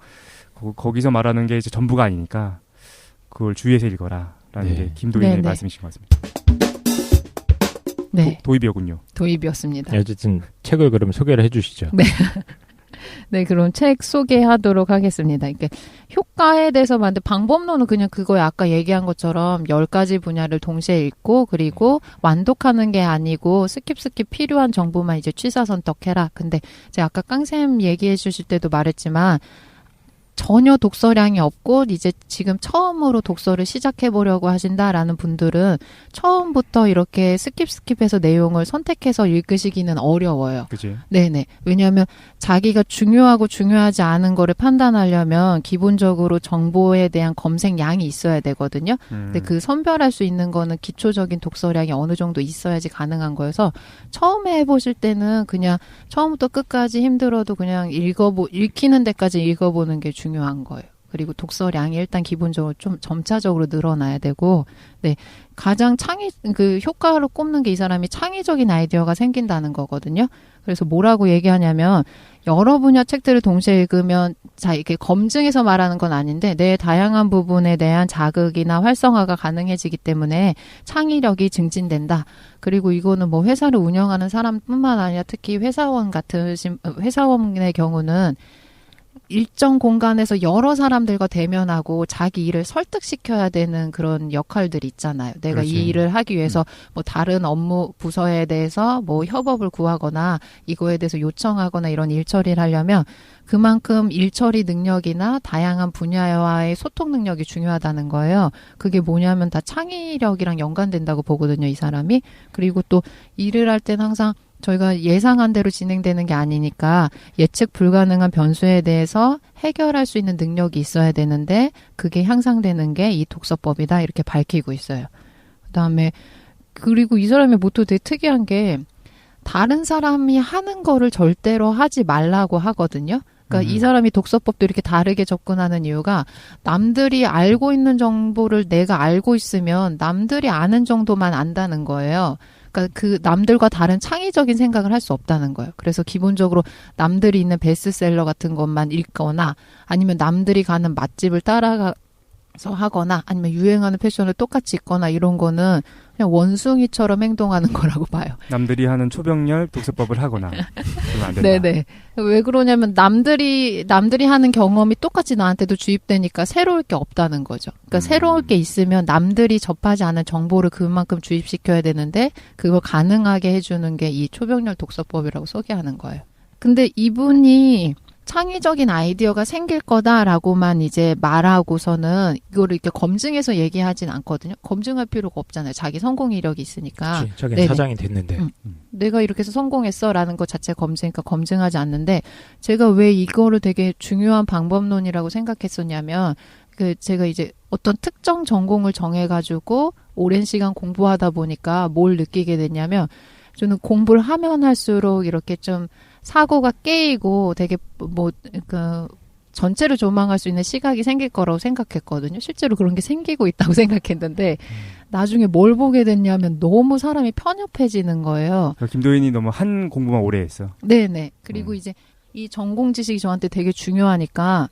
거기서 말하는 게 이제 전부가 아니니까 그걸 주의해서 읽어라라는 게 김도인의 말씀이신 것 같습니다. 네. 도입이었군요. 도입이었습니다. 어쨌든 책을 그럼 소개를 해주시죠. 네. 네, 그럼 책 소개하도록 하겠습니다. 이게 효과에 대해서 만든 방법론은 그냥 그거에 아까 얘기한 것처럼 10가지 분야를 동시에 읽고 그리고 완독하는 게 아니고 스킵 필요한 정보만 이제 취사 선택해라. 근데 제가 아까 깡쌤 얘기해 주실 때도 말했지만 전혀 독서량이 없고 이제 지금 처음으로 독서를 시작해 보려고 하신다라는 분들은 처음부터 이렇게 스킵해서 내용을 선택해서 읽으시기는 어려워요. 그치? 네네. 왜냐하면 자기가 중요하고 중요하지 않은 거를 판단하려면 기본적으로 정보에 대한 검색량이 있어야 되거든요. 근데 그 선별할 수 있는 거는 기초적인 독서량이 어느 정도 있어야지 가능한 거여서 처음에 해보실 때는 그냥 처음부터 끝까지 힘들어도 그냥 읽히는 데까지 읽어보는 게 중요한 거예요. 그리고 독서량이 일단 기본적으로 좀 점차적으로 늘어나야 되고, 네. 가장 효과로 꼽는 게 이 사람이 창의적인 아이디어가 생긴다는 거거든요. 그래서 뭐라고 얘기하냐면, 여러 분야 책들을 동시에 읽으면, 이렇게 검증해서 말하는 건 아닌데, 내 다양한 부분에 대한 자극이나 활성화가 가능해지기 때문에 창의력이 증진된다. 그리고 이거는 뭐 회사를 운영하는 사람뿐만 아니라 특히 회사원의 경우는 일정 공간에서 여러 사람들과 대면하고 자기 일을 설득시켜야 되는 그런 역할들이 있잖아요. 내가 그렇지. 이 일을 하기 위해서 뭐 다른 업무 부서에 대해서 뭐 협업을 구하거나 이거에 대해서 요청하거나 이런 일 처리를 하려면 그만큼 일 처리 능력이나 다양한 분야와의 소통 능력이 중요하다는 거예요. 그게 뭐냐면 다 창의력이랑 연관된다고 보거든요, 이 사람이. 그리고 또 일을 할 땐 항상 저희가 예상한 대로 진행되는 게 아니니까 예측 불가능한 변수에 대해서 해결할 수 있는 능력이 있어야 되는데 그게 향상되는 게 이 독서법이다 이렇게 밝히고 있어요. 그다음에 그리고 이 사람의 모토 되게 특이한 게 다른 사람이 하는 거를 절대로 하지 말라고 하거든요. 그러니까 이 사람이 독서법도 이렇게 다르게 접근하는 이유가 남들이 알고 있는 정보를 내가 알고 있으면 남들이 아는 정도만 안다는 거예요. 그러니까 그 남들과 다른 창의적인 생각을 할 수 없다는 거예요. 그래서 기본적으로 남들이 있는 베스트셀러 같은 것만 읽거나 아니면 남들이 가는 맛집을 따라가서 하거나 아니면 유행하는 패션을 똑같이 입거나 이런 거는 그냥 원숭이처럼 행동하는 거라고 봐요. 남들이 하는 초병렬 독서법을 하거나 그러면 안 된다. 네네. 왜 그러냐면 남들이 하는 경험이 똑같이 나한테도 주입되니까 새로울 게 없다는 거죠. 그러니까 새로울 게 있으면 남들이 접하지 않은 정보를 그만큼 주입시켜야 되는데 그걸 가능하게 해주는 게 이 초병렬 독서법이라고 소개하는 거예요. 근데 이분이 창의적인 아이디어가 생길 거다라고만 이제 말하고서는 이거를 이렇게 검증해서 얘기하진 않거든요. 검증할 필요가 없잖아요. 자기 성공 이력이 있으니까. 그치, 자기는 사장이 됐는데. 내가 이렇게 해서 성공했어라는 것 자체 검증이니까 검증하지 않는데 제가 왜 이거를 되게 중요한 방법론이라고 생각했었냐면 제가 이제 어떤 특정 전공을 정해가지고 오랜 시간 공부하다 보니까 뭘 느끼게 됐냐면 저는 공부를 하면 할수록 이렇게 좀 사고가 깨이고 되게 전체를 조망할 수 있는 시각이 생길 거라고 생각했거든요. 실제로 그런 게 생기고 있다고 생각했는데 나중에 뭘 보게 됐냐면 너무 사람이 편협해지는 거예요. 김도인이 너무 한 공부만 오래 했어. 네네. 그리고 이제 이 전공 지식이 저한테 되게 중요하니까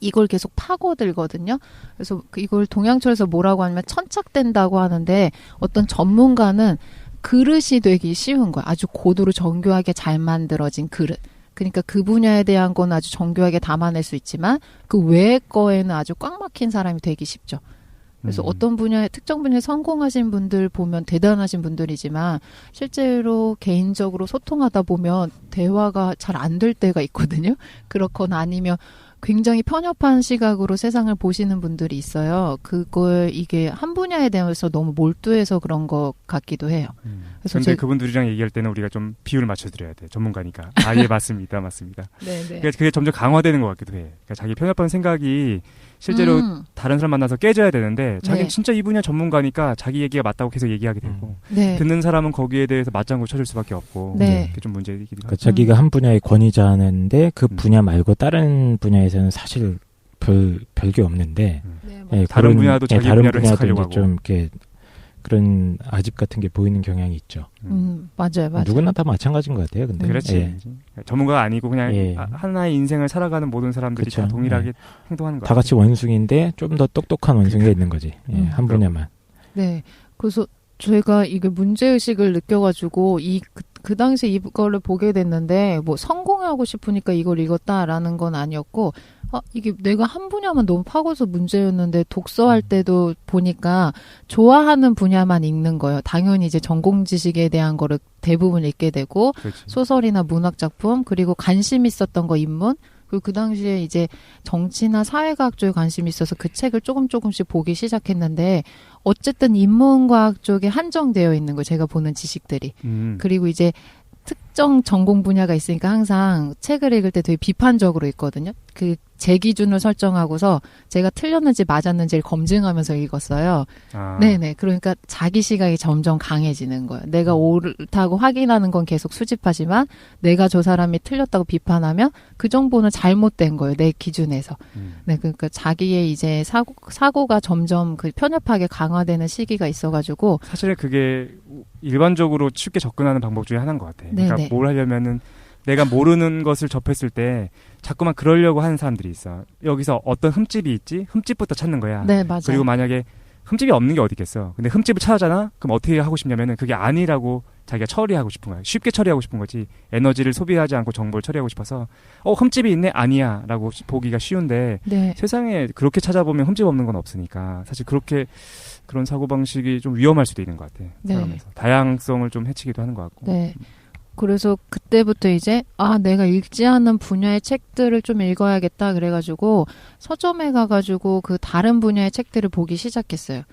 이걸 계속 파고들거든요. 그래서 이걸 동양철에서 뭐라고 하냐면 천착된다고 하는데 어떤 전문가는 그릇이 되기 쉬운 거야. 아주 고도로 정교하게 잘 만들어진 그릇. 그러니까 그 분야에 대한 건 아주 정교하게 담아낼 수 있지만 그 외의 거에는 아주 꽉 막힌 사람이 되기 쉽죠. 그래서 어떤 분야에 특정 분야에 성공하신 분들 보면 대단하신 분들이지만 실제로 개인적으로 소통하다 보면 대화가 잘 안 될 때가 있거든요. 그렇거나 아니면 굉장히 편협한 시각으로 세상을 보시는 분들이 있어요. 그걸 이게 한 분야에 대해서 너무 몰두해서 그런 것 같기도 해요. 그런데 그분들이랑 얘기할 때는 우리가 좀 비율을 맞춰드려야 돼. 전문가니까. 예, 맞습니다. 맞습니다. 네네. 그러니까 그게 점점 강화되는 것 같기도 해. 그러니까 자기 편협한 생각이 실제로 다른 사람 만나서 깨져야 되는데 자기는 네. 진짜 이 분야 전문가니까 자기 얘기가 맞다고 계속 얘기하게 되고 네. 듣는 사람은 거기에 대해서 맞장구 쳐줄 수밖에 없고 네. 그게 좀 문제이기도 하고. 그러니까 자기가 한 분야의 권위자는데 그 분야 말고 다른 분야에서는 사실 별게 없는데 네, 다른 분야도 자기 다른 분야를 분야도 해석하려고 이제 하고. 좀 이렇게 그런 아집 같은 게 보이는 경향이 있죠. 맞아요. 누구나 다 마찬가지인 것 같아요. 근데 그렇지. 예. 전문가가 아니고 그냥 예. 하나의 인생을 살아가는 모든 사람들이 그쵸. 다 동일하게 예. 행동하는 거야. 다 같이 원숭이인데 좀 더 똑똑한 원숭이가 있는 거지. 예, 한 분야만. 네. 그래서 제가 이게 문제의식을 느껴가지고 그 당시에 이거를 보게 됐는데 뭐 성공하고 싶으니까 이걸 읽었다라는 건 아니었고 이게 내가 한 분야만 너무 파고서 문제였는데 독서할 때도 보니까 좋아하는 분야만 읽는 거예요. 당연히 이제 전공 지식에 대한 거를 대부분 읽게 되고 그렇지. 소설이나 문학 작품 그리고 관심 있었던 거 인문 그리고 그 당시에 이제 정치나 사회과학 쪽에 관심이 있어서 그 책을 조금씩 보기 시작했는데 어쨌든 인문과학 쪽에 한정되어 있는 거예요. 제가 보는 지식들이. 그리고 이제 특정 전공 분야가 있으니까 항상 책을 읽을 때 되게 비판적으로 읽거든요. 제 기준을 설정하고서 제가 틀렸는지 맞았는지를 검증하면서 읽었어요. 네네. 그러니까 자기 시각이 점점 강해지는 거예요. 내가 옳다고 확인하는 건 계속 수집하지만 내가 저 사람이 틀렸다고 비판하면 그 정보는 잘못된 거예요. 내 기준에서. 네. 그러니까 자기의 이제 사고가 점점 편협하게 강화되는 시기가 있어가지고 사실은 그게 일반적으로 쉽게 접근하는 방법 중에 하나인 것 같아. 그러니까 네네. 뭘 하려면은 내가 모르는 것을 접했을 때 자꾸만 그러려고 하는 사람들이 있어. 여기서 어떤 흠집이 있지? 흠집부터 찾는 거야. 네, 맞아요. 그리고 만약에 흠집이 없는 게 어디 있겠어. 근데 흠집을 찾았잖아? 그럼 어떻게 하고 싶냐면은 그게 아니라고 자기가 처리하고 싶은 거야. 쉽게 처리하고 싶은 거지. 에너지를 소비하지 않고 정보를 처리하고 싶어서 흠집이 있네? 아니야. 라고 보기가 쉬운데 네. 세상에 그렇게 찾아보면 흠집 없는 건 없으니까 사실 그런 사고방식이 좀 위험할 수도 있는 것 같아. 네. 살아가면서. 다양성을 좀 해치기도 하는 것 같고. 네. 그래서 그때부터 이제 내가 읽지 않은 분야의 책들을 좀 읽어야겠다 그래가지고 서점에 가가지고 그 다른 분야의 책들을 보기 시작했어요.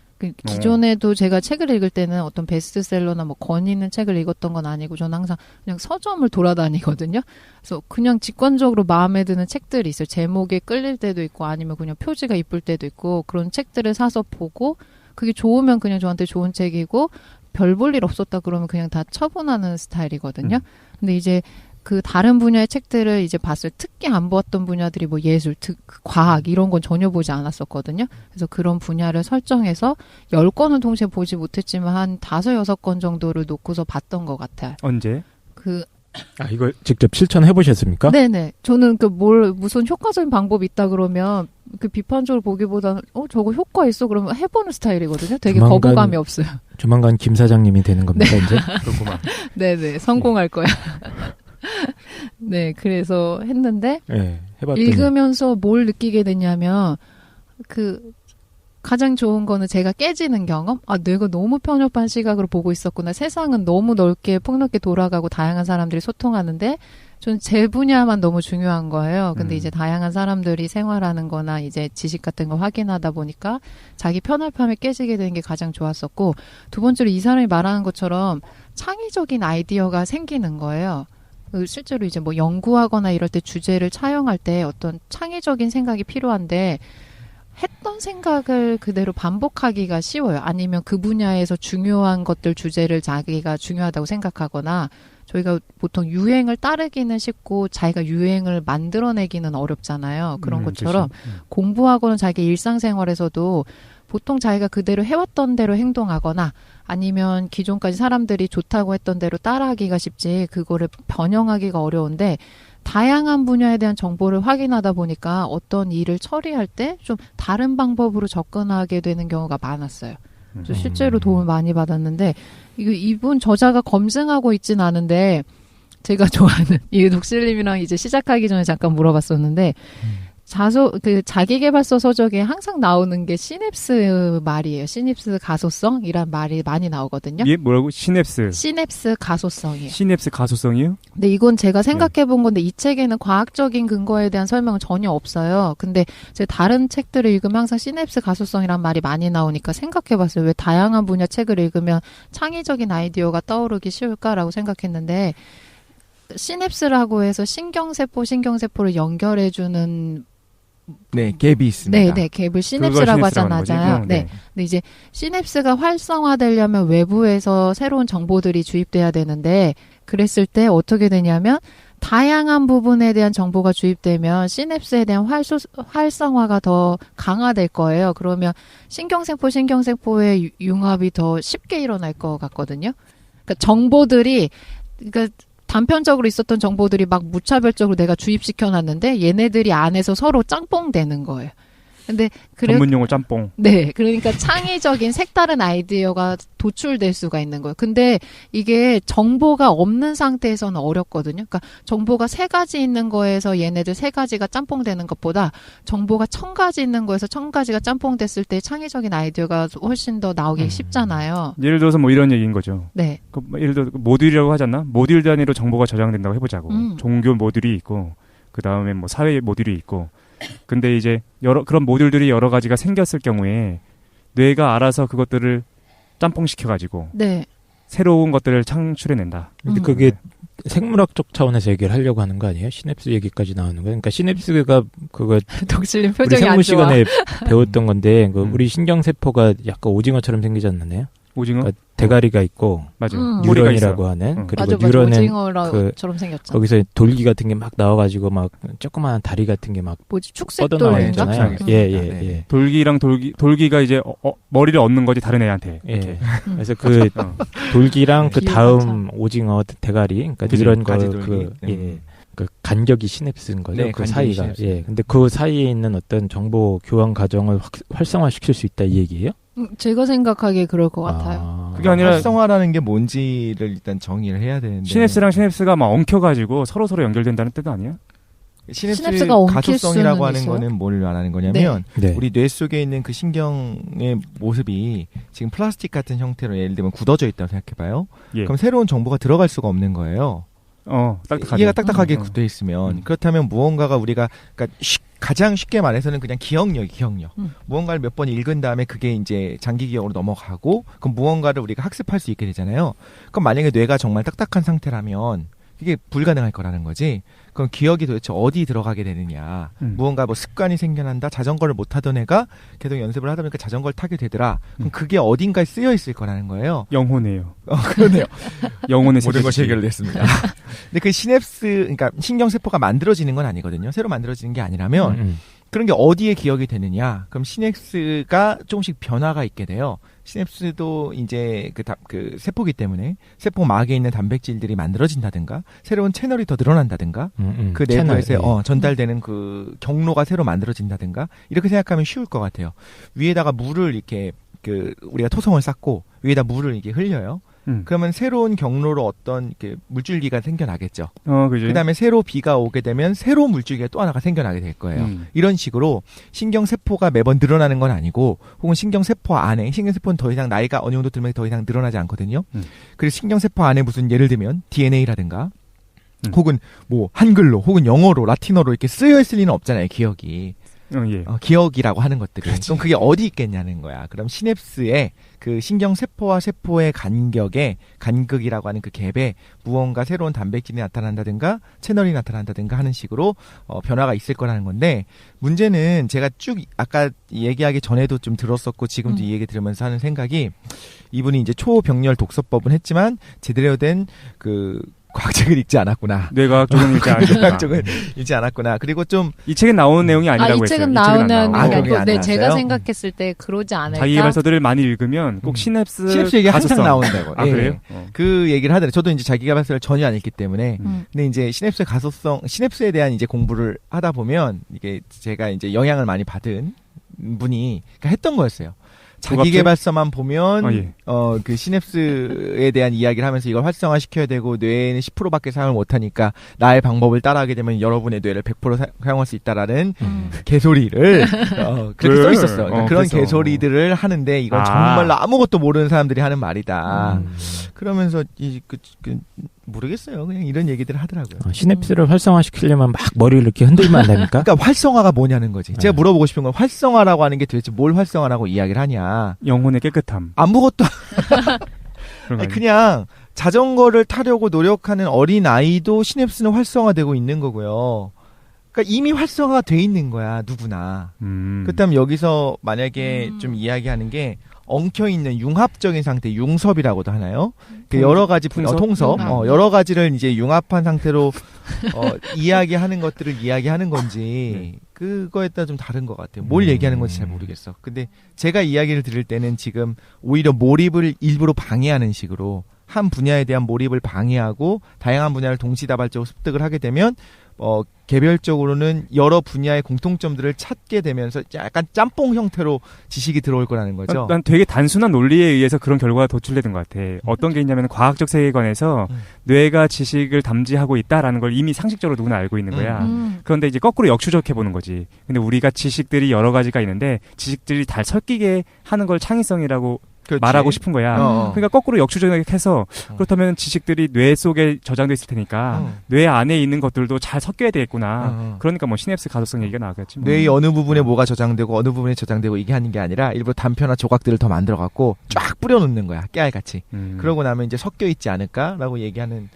기존에도 제가 책을 읽을 때는 어떤 베스트셀러나 뭐 권위 있는 책을 읽었던 건 아니고 저는 항상 그냥 서점을 돌아다니거든요. 그래서 그냥 직관적으로 마음에 드는 책들이 있어요. 제목에 끌릴 때도 있고 아니면 그냥 표지가 이쁠 때도 있고 그런 책들을 사서 보고 그게 좋으면 그냥 저한테 좋은 책이고 별 볼 일 없었다 그러면 그냥 다 처분하는 스타일이거든요. 근데 이제 그 다른 분야의 책들을 이제 봤어요. 특히 안 보았던 분야들이 뭐 예술, 과학 이런 건 전혀 보지 않았었거든요. 그래서 그런 분야를 설정해서 10권은 동시에 보지 못했지만 한 5, 6권 정도를 놓고서 봤던 것 같아요. 언제? 이걸 직접 실천해 보셨습니까? 네네. 저는 무슨 효과적인 방법이 있다 그러면 비판적으로 보기보다는 저거 효과 있어 그러면 해보는 스타일이거든요. 되게 거부감이 없어요. 조만간 김 사장님이 되는 겁니까 이제? 그렇구만. 네네. 성공할 거야. 네. 그래서 했는데 네, 해봤더니 읽으면서 뭘 느끼게 됐냐면 가장 좋은 거는 제가 깨지는 경험? 내가 너무 편협한 시각으로 보고 있었구나. 세상은 너무 넓게 폭넓게 돌아가고 다양한 사람들이 소통하는데 저는 제 분야만 너무 중요한 거예요. 근데 이제 다양한 사람들이 생활하는 거나 이제 지식 같은 거 확인하다 보니까 자기 편협함이 깨지게 되는 게 가장 좋았었고 두 번째로 이 사람이 말하는 것처럼 창의적인 아이디어가 생기는 거예요. 실제로 이제 뭐 연구하거나 이럴 때 주제를 차용할 때 어떤 창의적인 생각이 필요한데 했던 생각을 그대로 반복하기가 쉬워요. 아니면 그 분야에서 중요한 것들 주제를 자기가 중요하다고 생각하거나 저희가 보통 유행을 따르기는 쉽고 자기가 유행을 만들어내기는 어렵잖아요. 그런 것처럼 공부하고는 자기 일상생활에서도 보통 자기가 그대로 해왔던 대로 행동하거나 아니면 기존까지 사람들이 좋다고 했던 대로 따라하기가 쉽지 그거를 변형하기가 어려운데 다양한 분야에 대한 정보를 확인하다 보니까 어떤 일을 처리할 때 좀 다른 방법으로 접근하게 되는 경우가 많았어요. 그래서 실제로 도움을 많이 받았는데 이분 저자가 검증하고 있진 않은데 제가 좋아하는 이 독실님이랑 이제 시작하기 전에 잠깐 물어봤었는데 자기계발서 서적에 항상 나오는 게 시냅스 말이에요. 시냅스 가소성이란 말이 많이 나오거든요. 예, 뭐라고? 시냅스 가소성이에요. 시냅스 가소성이요? 근데 이건 제가 생각해 본 건데 이 책에는 과학적인 근거에 대한 설명은 전혀 없어요. 근데 제 다른 책들을 읽으면 항상 시냅스 가소성이란 말이 많이 나오니까 생각해 봤어요. 왜 다양한 분야 책을 읽으면 창의적인 아이디어가 떠오르기 쉬울까라고 생각했는데 시냅스라고 해서 신경세포를 연결해주는 네, 갭이 있습니다. 네, 갭을 시냅스라고 하잖아요. 네. 근데 이제 시냅스가 활성화되려면 외부에서 새로운 정보들이 주입돼야 되는데 그랬을 때 어떻게 되냐면 다양한 부분에 대한 정보가 주입되면 시냅스에 대한 활성화가 더 강화될 거예요. 그러면 신경세포의 융합이 더 쉽게 일어날 것 같거든요. 그러니까 단편적으로 있었던 정보들이 막 무차별적으로 내가 주입시켜 놨는데 얘네들이 안에서 서로 짬뽕 되는 거예요. 근데 전문용어 짬뽕. 네, 그러니까 창의적인 색다른 아이디어가 도출될 수가 있는 거예요. 근데 이게 정보가 없는 상태에서는 어렵거든요. 그러니까 정보가 3가지 있는 거에서 얘네들 3가지가 짬뽕되는 것보다 정보가 1000가지 있는 거에서 1000가지가 짬뽕됐을 때 창의적인 아이디어가 훨씬 더 나오기 쉽잖아요. 예를 들어서 뭐 이런 얘기인 거죠. 네. 예를 들어 모듈이라고 하지 않나? 모듈 단위로 정보가 저장된다고 해보자고. 종교 모듈이 있고 그 다음에 뭐 사회 모듈이 있고. 근데 이제 그런 모듈들이 여러 가지가 생겼을 경우에 뇌가 알아서 그것들을 짬뽕시켜가지고 네. 새로운 것들을 창출해낸다. 근데 그게 생물학적 차원에서 얘기를 하려고 하는 거 아니에요? 시냅스 얘기까지 나오는 거예요. 그러니까 시냅스가 그거 독실님 우리 표정이 안 생물 좋아. 시간에 배웠던 건데 우리 신경세포가 약간 오징어처럼 생기지 않나요? 오징어? 그러니까 대가리가 있고 맞아요. 뉴런이라고 하는 그리고 맞아, 뉴런은 오징어처럼 생겼죠. 거기서 돌기 같은 게 막 나와가지고 막 조그마한 다리 같은 게 막 뭐지 뻗어나오잖아요. 축색돌인가? 예. 돌기가 이제 머리를 얻는 거지 다른 애한테. 예. 그래서 그 돌기랑 그 다음 오징어 대가리, 그러니까 이런 거 그 간격이 시냅스인 거죠. 네, 그 사이가. 시냅스. 예. 근데 그 사이에 있는 어떤 정보 교환 과정을 활성화시킬 수 있다 이 얘기예요? 제가 생각하기에 그럴 것 같아요. 그게 아니라 활성화라는 게 뭔지를 일단 정의를 해야 되는데 시냅스랑 시냅스가 막 엉켜가지고 서로 연결된다는 뜻 아니야? 시냅스가 엉킬 가소성이라고 수는 하는 있어요? 거는 뭘 말하는 거냐면 네. 우리 뇌 속에 있는 그 신경의 모습이 지금 플라스틱 같은 형태로 예를 들면 굳어져 있다고 생각해봐요. 예. 그럼 새로운 정보가 들어갈 수가 없는 거예요. 딱딱하게. 이해가 딱딱하게 굳어 있으면 그렇다면 무언가가 우리가 그러니까 가장 쉽게 말해서는 그냥 기억력. 무언가를 몇 번 읽은 다음에 그게 이제 장기 기억으로 넘어가고 그럼 무언가를 우리가 학습할 수 있게 되잖아요. 그럼 만약에 뇌가 정말 딱딱한 상태라면 이게 불가능할 거라는 거지. 그럼 기억이 도대체 어디 들어가게 되느냐. 무언가 뭐 습관이 생겨난다. 자전거를 못 타던 애가 계속 연습을 하다 보니까 자전거를 타게 되더라. 그럼 그게 어딘가에 쓰여 있을 거라는 거예요. 영혼이에요. 그러네요. 영혼의 모든 것이 해결됐습니다. 근데 그 시냅스, 그러니까 신경세포가 만들어지는 건 아니거든요. 새로 만들어지는 게 아니라면 그런 게 어디에 기억이 되느냐. 그럼 시냅스가 조금씩 변화가 있게 돼요. 시냅스도 이제 그 세포기 때문에 세포 막에 있는 단백질들이 만들어진다든가 새로운 채널이 더 늘어난다든가 그 내부에서 전달되는 그 경로가 새로 만들어진다든가 이렇게 생각하면 쉬울 것 같아요. 위에다가 물을 이렇게 우리가 토성을 쌓고 위에다 물을 이렇게 흘려요. 그러면 새로운 경로로 어떤 물줄기가 생겨나겠죠. 그죠. 그다음에 새로 비가 오게 되면 새로운 물줄기가 또 하나가 생겨나게 될 거예요. 이런 식으로 신경세포가 매번 늘어나는 건 아니고 혹은 신경세포 안에 신경세포는 더 이상 나이가 어느 정도 들면 더 이상 늘어나지 않거든요. 그래서 신경세포 안에 무슨 예를 들면 DNA라든가 혹은 뭐 한글로 혹은 영어로 라틴어로 이렇게 쓰여 있을 리는 없잖아요. 기억이. 예. 기억이라고 하는 것들이. 그럼 그게 어디 있겠냐는 거야. 그럼 시냅스의 그 신경세포와 세포의 간극이라고 하는 그 갭에 무언가 새로운 단백질이 나타난다든가 채널이 나타난다든가 하는 식으로 변화가 있을 거라는 건데, 문제는 제가 쭉 아까 얘기하기 전에도 좀 들었었고 지금도 이 얘기 들으면서 하는 생각이, 이분이 이제 초병렬 독서법은 했지만 제대로 된 그 과학책을 읽지 않았구나. 뇌과학 쪽은 읽지 않았구나. 뇌과학 쪽은 읽지 않았구나. 그리고 좀 이 책엔 나오는 내용이 아니라고 이 했어요. 책은 이 나오는 안 나와. 내용이 아니고, 안 네, 제가 나왔어요? 생각했을 때 그러지 않을까. 자기개발서들을 많이 읽으면 꼭 시냅스 얘기 항상 가소성. 나온다고. 아, 예. 그래요? 그 얘기를 하더라고요. 저도 이제 자기개발서를 전혀 안 읽기 때문에. 근데 이제 시냅스의 가소성, 시냅스에 대한 이제 공부를 하다 보면 이게 제가 이제 영향을 많이 받은 분이 그러니까 했던 거였어요. 자기개발서만 보면 예. 그 시냅스에 대한 이야기를 하면서 이걸 활성화시켜야 되고 뇌는 10%밖에 사용을 못하니까 나의 방법을 따라하게 되면 여러분의 뇌를 100% 사용할 수 있다라는 개소리를 그렇게 써 있었어요. 그러니까 그런 그래서. 개소리들을 하는데 이건 정말로 아무것도 모르는 사람들이 하는 말이다. 그러면서 모르겠어요. 그냥 이런 얘기들을 하더라고요. 시냅스를 활성화시키려면 막 머리를 이렇게 흔들면 안 됩니까? 그러니까 활성화가 뭐냐는 거지. 제가 물어보고 싶은 건 활성화라고 하는 게 도대체 뭘 활성화라고 이야기를 하냐. 영혼의 깨끗함. 아무것도 그런 아니, 거 그냥 자전거를 타려고 노력하는 어린 아이도 시냅스는 활성화되고 있는 거고요. 그러니까 이미 활성화가 돼 있는 거야, 누구나. 그렇다면 여기서 만약에 좀 이야기하는 게 엉켜있는 융합적인 상태, 융섭이라고도 하나요? 그 여러 가지 통섭, 여러 가지를 이제 융합한 상태로 이야기하는 것들을 이야기하는 건지 그거에 따라 좀 다른 것 같아요. 뭘 얘기하는 건지 잘 모르겠어. 근데 제가 이야기를 들을 때는 지금 오히려 몰입을 일부러 방해하는 식으로 한 분야에 대한 몰입을 방해하고 다양한 분야를 동시다발적으로 습득을 하게 되면 개별적으로는 여러 분야의 공통점들을 찾게 되면서 약간 짬뽕 형태로 지식이 들어올 거라는 거죠. 난 되게 단순한 논리에 의해서 그런 결과가 도출되는 것 같아. 어떤 게 있냐면 과학적 세계관에서 뇌가 지식을 담지하고 있다라는 걸 이미 상식적으로 누구나 알고 있는 거야. 그런데 이제 거꾸로 역추적해 보는 거지. 근데 우리가 지식들이 여러 가지가 있는데 지식들이 잘 섞이게 하는 걸 창의성이라고 그렇지. 말하고 싶은 거야. 그러니까 거꾸로 역추적해서 그렇다면 지식들이 뇌 속에 저장돼 있을 테니까 뇌 안에 있는 것들도 잘 섞여야 되겠구나. 그러니까 뭐 시냅스 가소성 얘기가 나왔겠지. 뭐. 뇌의 어느 부분에 뭐가 저장되고 어느 부분에 저장되고 이게 하는 게 아니라 일부러 단편화 조각들을 더 만들어 갖고 쫙 뿌려놓는 거야. 깨알같이. 그러고 나면 이제 섞여 있지 않을까라고 얘기하는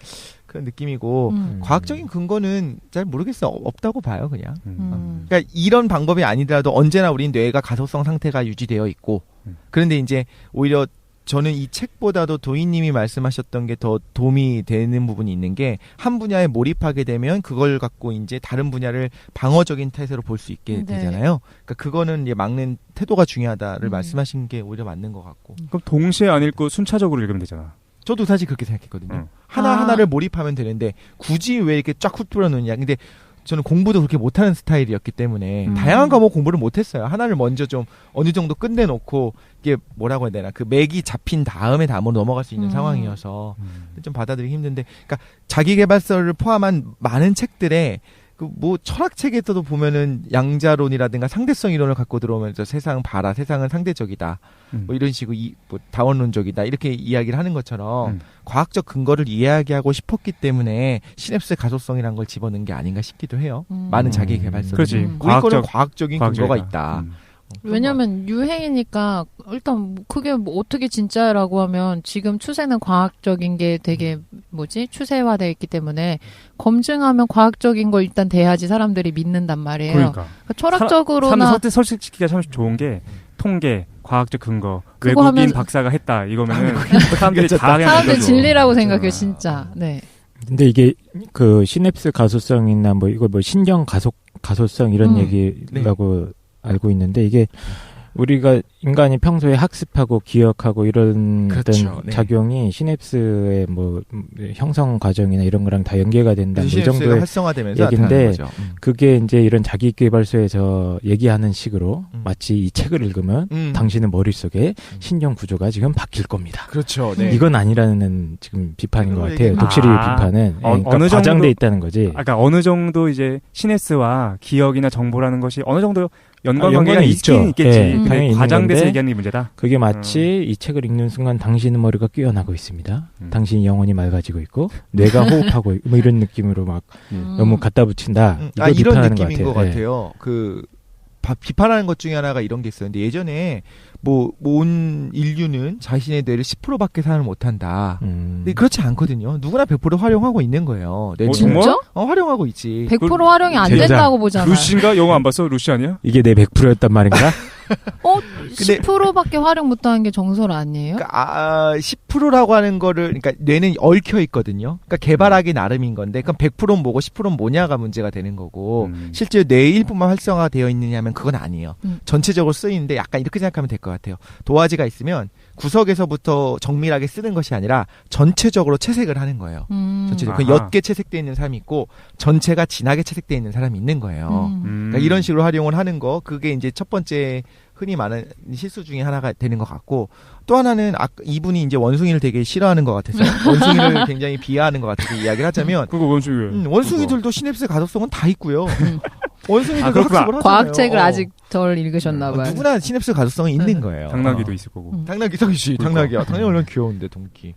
그런 느낌이고 과학적인 근거는 잘 모르겠어. 없다고 봐요, 그냥. 그러니까 이런 방법이 아니더라도 언제나 우린 뇌가 가소성 상태가 유지되어 있고 그런데 이제 오히려 저는 이 책보다도 도희님이 말씀하셨던 게 더 도움이 되는 부분이 있는 게 한 분야에 몰입하게 되면 그걸 갖고 이제 다른 분야를 방어적인 태세로 볼 수 있게 되잖아요. 그러니까 그거는 이제 막는 태도가 중요하다를 말씀하신 게 오히려 맞는 것 같고. 그럼 동시에 안 읽고 순차적으로 읽으면 되잖아. 저도 사실 그렇게 생각했거든요. 하나하나를 몰입하면 되는데 굳이 왜 이렇게 쫙 훑뿌려 놓느냐. 근데 저는 공부도 그렇게 못하는 스타일이었기 때문에 다양한 과목 공부를 못했어요. 하나를 먼저 좀 어느 정도 끝내놓고 이게 뭐라고 해야 되나 그 맥이 잡힌 다음에 다음으로 넘어갈 수 있는 상황이어서 좀 받아들이기 힘든데, 그러니까 자기계발서를 포함한 많은 책들에 그 뭐 철학책에서도 보면은 양자론이라든가 상대성 이론을 갖고 들어오면서 세상 봐라, 세상은 상대적이다, 뭐 이런 식으로 뭐 다원론적이다 이렇게 이야기를 하는 것처럼 과학적 근거를 이야기하고 싶었기 때문에 시냅스의 가소성이라는 걸 집어넣은 게 아닌가 싶기도 해요. 많은 자기계발서. 그렇지. 우리 거는 과학적인 근거가 있다. 왜냐면 유행이니까 일단 그게 뭐 어떻게 진짜라고 하면 지금 추세는 과학적인 게 되게 추세화되어 있기 때문에 검증하면 과학적인 걸 일단 돼야지 사람들이 믿는단 말이에요. 그러니까 철학적으로나 사람들 설득시키기가 참 좋은 게 통계, 과학적 근거, 외국인 하면 박사가 했다 이거면은 사람들이 다 그냥 사람들 믿어줘. 진리라고 생각해요, 진짜. 네. 근데 이게 그 시냅스 가소성이나 뭐 이거 뭐 신경 가소성 이런 얘기라고 알고 있는데, 이게 우리가 인간이 평소에 학습하고 기억하고 이런 그렇죠. 어떤 작용이 시냅스의 뭐 형성 과정이나 이런 거랑 다 연계가 된다. 이 시냅스가 정도의 활성화되면서 얘기인데 거죠. 그게 이제 이런 자기계발서에서 얘기하는 식으로 마치 이 책을 읽으면 당신의 머릿속에 신경 구조가 지금 바뀔 겁니다. 그렇죠. 네. 이건 아니라는 지금 비판인 것 같아요. 독실이 비판은. 그러니까 어느 과장돼 정도 있다는 거지. 그러니까 어느 정도 이제 시냅스와 기억이나 정보라는 것이 어느 정도 연관관계가 연관이 있죠. 있겠지. 예, 근데 당연히 과장돼서 있는 얘기하는 게 문제다. 그게 마치 이 책을 읽는 순간 당신의 머리가 깨어나고 있습니다. 당신이 영혼이 맑아지고 있고 뇌가 호흡하고 있고 뭐 이런 느낌으로 막 너무 갖다 붙인다. 이걸 이런 비판하는 느낌인 것 같아요. 같아요. 그 비판하는 것 중에 하나가 이런 게 있었는데 예전에 뭐 온 인류는 자신의 뇌를 10%밖에 사용을 못한다. 근데 그렇지 않거든요. 누구나 100% 활용하고 있는 거예요. 뇌는. 진짜? 활용하고 있지. 100% 활용이 안 제자. 된다고 보잖아요. 루시인가? 영화 안 봤어? 루시 아니야? 이게 내 100%였단 말인가? 10%밖에 활용 못하는 게 정설 아니에요? 그러니까 10%라고 하는 거를 그러니까 뇌는 얽혀 있거든요. 그러니까 개발하기 나름인 건데 그럼 100%는 뭐고 10%는 뭐냐가 문제가 되는 거고 실제 뇌의 일부만 활성화가 되어 있느냐면 그건 아니에요. 전체적으로 쓰이는데 약간 이렇게 생각하면 될 것 같아요. 도화지가 있으면 구석에서부터 정밀하게 쓰는 것이 아니라 전체적으로 채색을 하는 거예요. 전체적으로. 그 옅게 채색되어 있는 사람이 있고 전체가 진하게 채색되어 있는 사람이 있는 거예요. 그러니까 이런 식으로 활용을 하는 거 그게 이제 첫 번째 흔히 많은 실수 중에 하나가 되는 것 같고 또 하나는 이분이 이제 원숭이를 되게 싫어하는 것 같아서 원숭이를 굉장히 비하하는 것 같아서 이야기를 하자면 그거 원숭이 원숭이들도 시냅스 가독성은 다 있고요. 원숭이들도 학습을 하잖아요. 과학책을 아직 덜 읽으셨나 봐요. 누구나 시냅스 가독성은 있는 거예요. 당나귀도 있을 거고. 당나귀 당이지. 당나귀야. 당나귀 얼마나 귀여운데 동키.